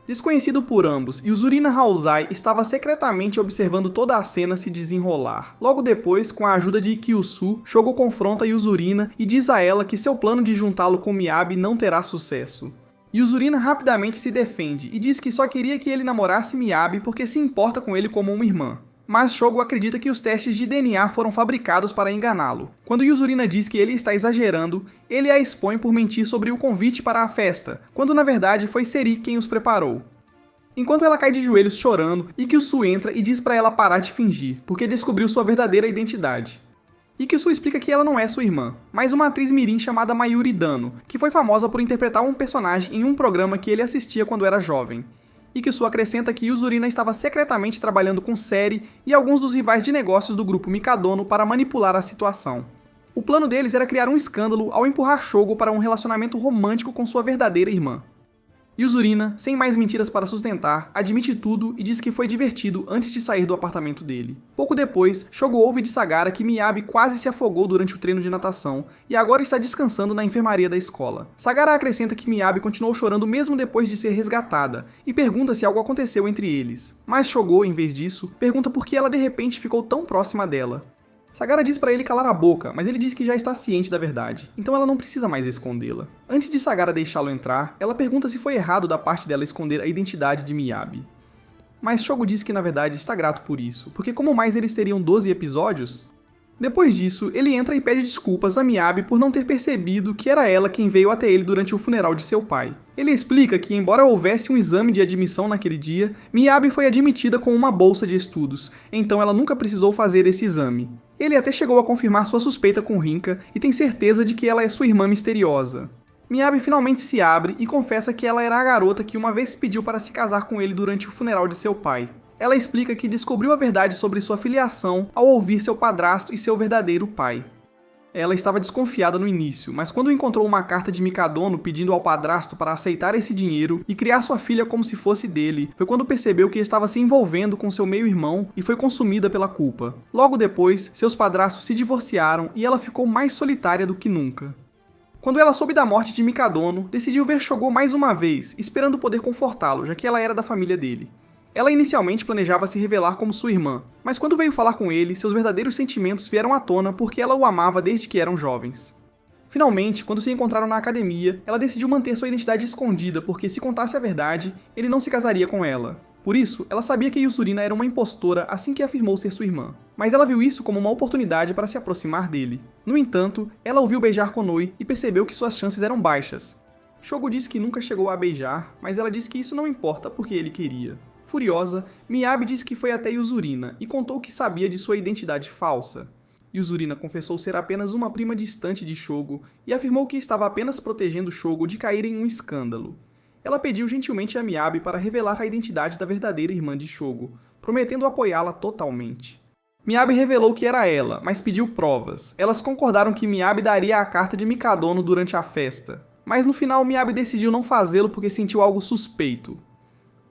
Desconhecido por ambos, Yuzurina Housai estava secretamente observando toda a cena se desenrolar. Logo depois, com a ajuda de Ikkyusu, Shogo confronta Yuzurina e diz a ela que seu plano de juntá-lo com Miyabi não terá sucesso. Yuzurina rapidamente se defende e diz que só queria que ele namorasse Miyabi porque se importa com ele como uma irmã. Mas Shogo acredita que os testes de DNA foram fabricados para enganá-lo. Quando Yuzurina diz que ele está exagerando, ele a expõe por mentir sobre o convite para a festa, quando na verdade foi Seri quem os preparou. enquanto ela cai de joelhos chorando e Kyusu entra e diz pra ela parar de fingir, porque descobriu sua verdadeira identidade. E Kyusu explica que ela não é sua irmã, mas uma atriz mirim chamada Mayuri Dano, que foi famosa por interpretar um personagem em um programa que ele assistia quando era jovem. E Kyusu acrescenta que Yuzurina estava secretamente trabalhando com Seri e alguns dos rivais de negócios do grupo Mikadono para manipular a situação. O plano deles era criar um escândalo ao empurrar Shogo para um relacionamento romântico com sua verdadeira irmã. Yuzurina, sem mais mentiras para sustentar, admite tudo e diz que foi divertido antes de sair do apartamento dele. Pouco depois, Shogo ouve de Sagara que Miyabi quase se afogou durante o treino de natação e agora está descansando na enfermaria da escola. Sagara acrescenta que Miyabi continuou chorando mesmo depois de ser resgatada e pergunta se algo aconteceu entre eles. Mas Shogo, em vez disso, pergunta por que ela de repente ficou tão próxima dela. Sagara diz pra ele calar a boca, mas ele diz que já está ciente da verdade, então ela não precisa mais escondê-la. Antes de Sagara deixá-lo entrar, ela pergunta se foi errado da parte dela esconder a identidade de Miyabi. Mas Shogo diz que na verdade está grato por isso, porque como mais eles teriam 12 episódios? Depois disso, ele entra e pede desculpas a Miyabi por não ter percebido que era ela quem veio até ele durante o funeral de seu pai. Ele explica que, embora houvesse um exame de admissão naquele dia, Miyabi foi admitida com uma bolsa de estudos, então ela nunca precisou fazer esse exame. Ele até chegou a confirmar sua suspeita com Rinka e tem certeza de que ela é sua irmã misteriosa. Miyabi finalmente se abre e confessa que ela era a garota que uma vez pediu para se casar com ele durante o funeral de seu pai. Ela explica que descobriu a verdade sobre sua filiação ao ouvir seu padrasto e seu verdadeiro pai. Ela estava desconfiada no início, mas quando encontrou uma carta de Mikadono pedindo ao padrasto para aceitar esse dinheiro e criar sua filha como se fosse dele, foi quando percebeu que estava se envolvendo com seu meio-irmão e foi consumida pela culpa. Logo depois, seus padrastos se divorciaram e ela ficou mais solitária do que nunca. Quando ela soube da morte de Mikadono, decidiu ver Shogo mais uma vez, esperando poder confortá-lo, já que ela era da família dele. Ela inicialmente planejava se revelar como sua irmã, mas quando veio falar com ele, seus verdadeiros sentimentos vieram à tona porque ela o amava desde que eram jovens. Finalmente, quando se encontraram na academia, ela decidiu manter sua identidade escondida porque, se contasse a verdade, ele não se casaria com ela. Por isso, ela sabia que Yuzurina era uma impostora assim que afirmou ser sua irmã, mas ela viu isso como uma oportunidade para se aproximar dele. No entanto, ela ouviu beijar Konoe e percebeu que suas chances eram baixas. Shogo disse que nunca chegou a beijar, mas ela disse que isso não importa porque ele queria. Furiosa, Miyabi disse que foi até Yuzurina e contou que sabia de sua identidade falsa. Yuzurina confessou ser apenas uma prima distante de Shogo e afirmou que estava apenas protegendo Shogo de cair em um escândalo. Ela pediu gentilmente a Miyabi para revelar a identidade da verdadeira irmã de Shogo, prometendo apoiá-la totalmente. Miyabi revelou que era ela, mas pediu provas. Elas concordaram que Miyabi daria a carta de Mikadono durante a festa, mas no final Miyabi decidiu não fazê-lo porque sentiu algo suspeito.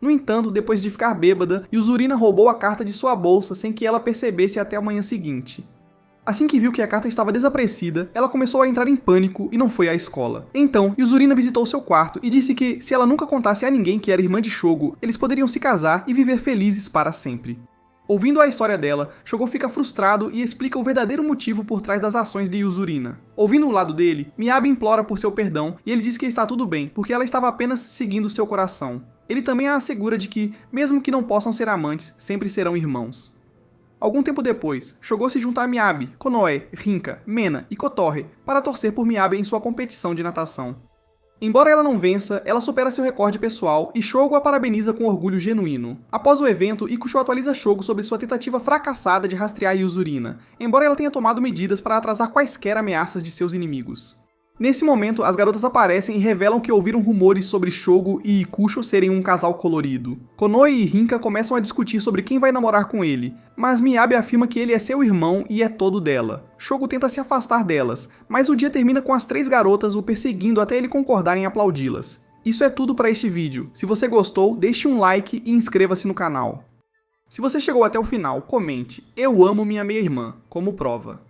No entanto, depois de ficar bêbada, Yuzurina roubou a carta de sua bolsa sem que ela percebesse até a manhã seguinte. Assim que viu que a carta estava desaparecida, ela começou a entrar em pânico e não foi à escola. Então, Yuzurina visitou seu quarto e disse que, se ela nunca contasse a ninguém que era irmã de Shogo, eles poderiam se casar e viver felizes para sempre. Ouvindo a história dela, Shogo fica frustrado e explica o verdadeiro motivo por trás das ações de Yuzurina. Ouvindo o lado dele, Miyabi implora por seu perdão e ele diz que está tudo bem, porque ela estava apenas seguindo seu coração. Ele também a assegura de que, mesmo que não possam ser amantes, sempre serão irmãos. Algum tempo depois, Shogo se junta a Miyabi, Konoe, Rinka, Mena e Kotorre para torcer por Miyabi em sua competição de natação. Embora ela não vença, ela supera seu recorde pessoal e Shogo a parabeniza com orgulho genuíno. Após o evento, Ikusho atualiza Shogo sobre sua tentativa fracassada de rastrear Yuzurina, embora ela tenha tomado medidas para atrasar quaisquer ameaças de seus inimigos. Nesse momento, as garotas aparecem e revelam que ouviram rumores sobre Shogo e Ikusho serem um casal colorido. Konoe e Rinka começam a discutir sobre quem vai namorar com ele, mas Miyabi afirma que ele é seu irmão e é todo dela. Shogo tenta se afastar delas, mas o dia termina com as 3 garotas o perseguindo até ele concordar em aplaudi-las. Isso é tudo para este vídeo. Se você gostou, deixe um like e inscreva-se no canal. Se você chegou até o final, comente "Eu amo minha meia-irmã" como prova.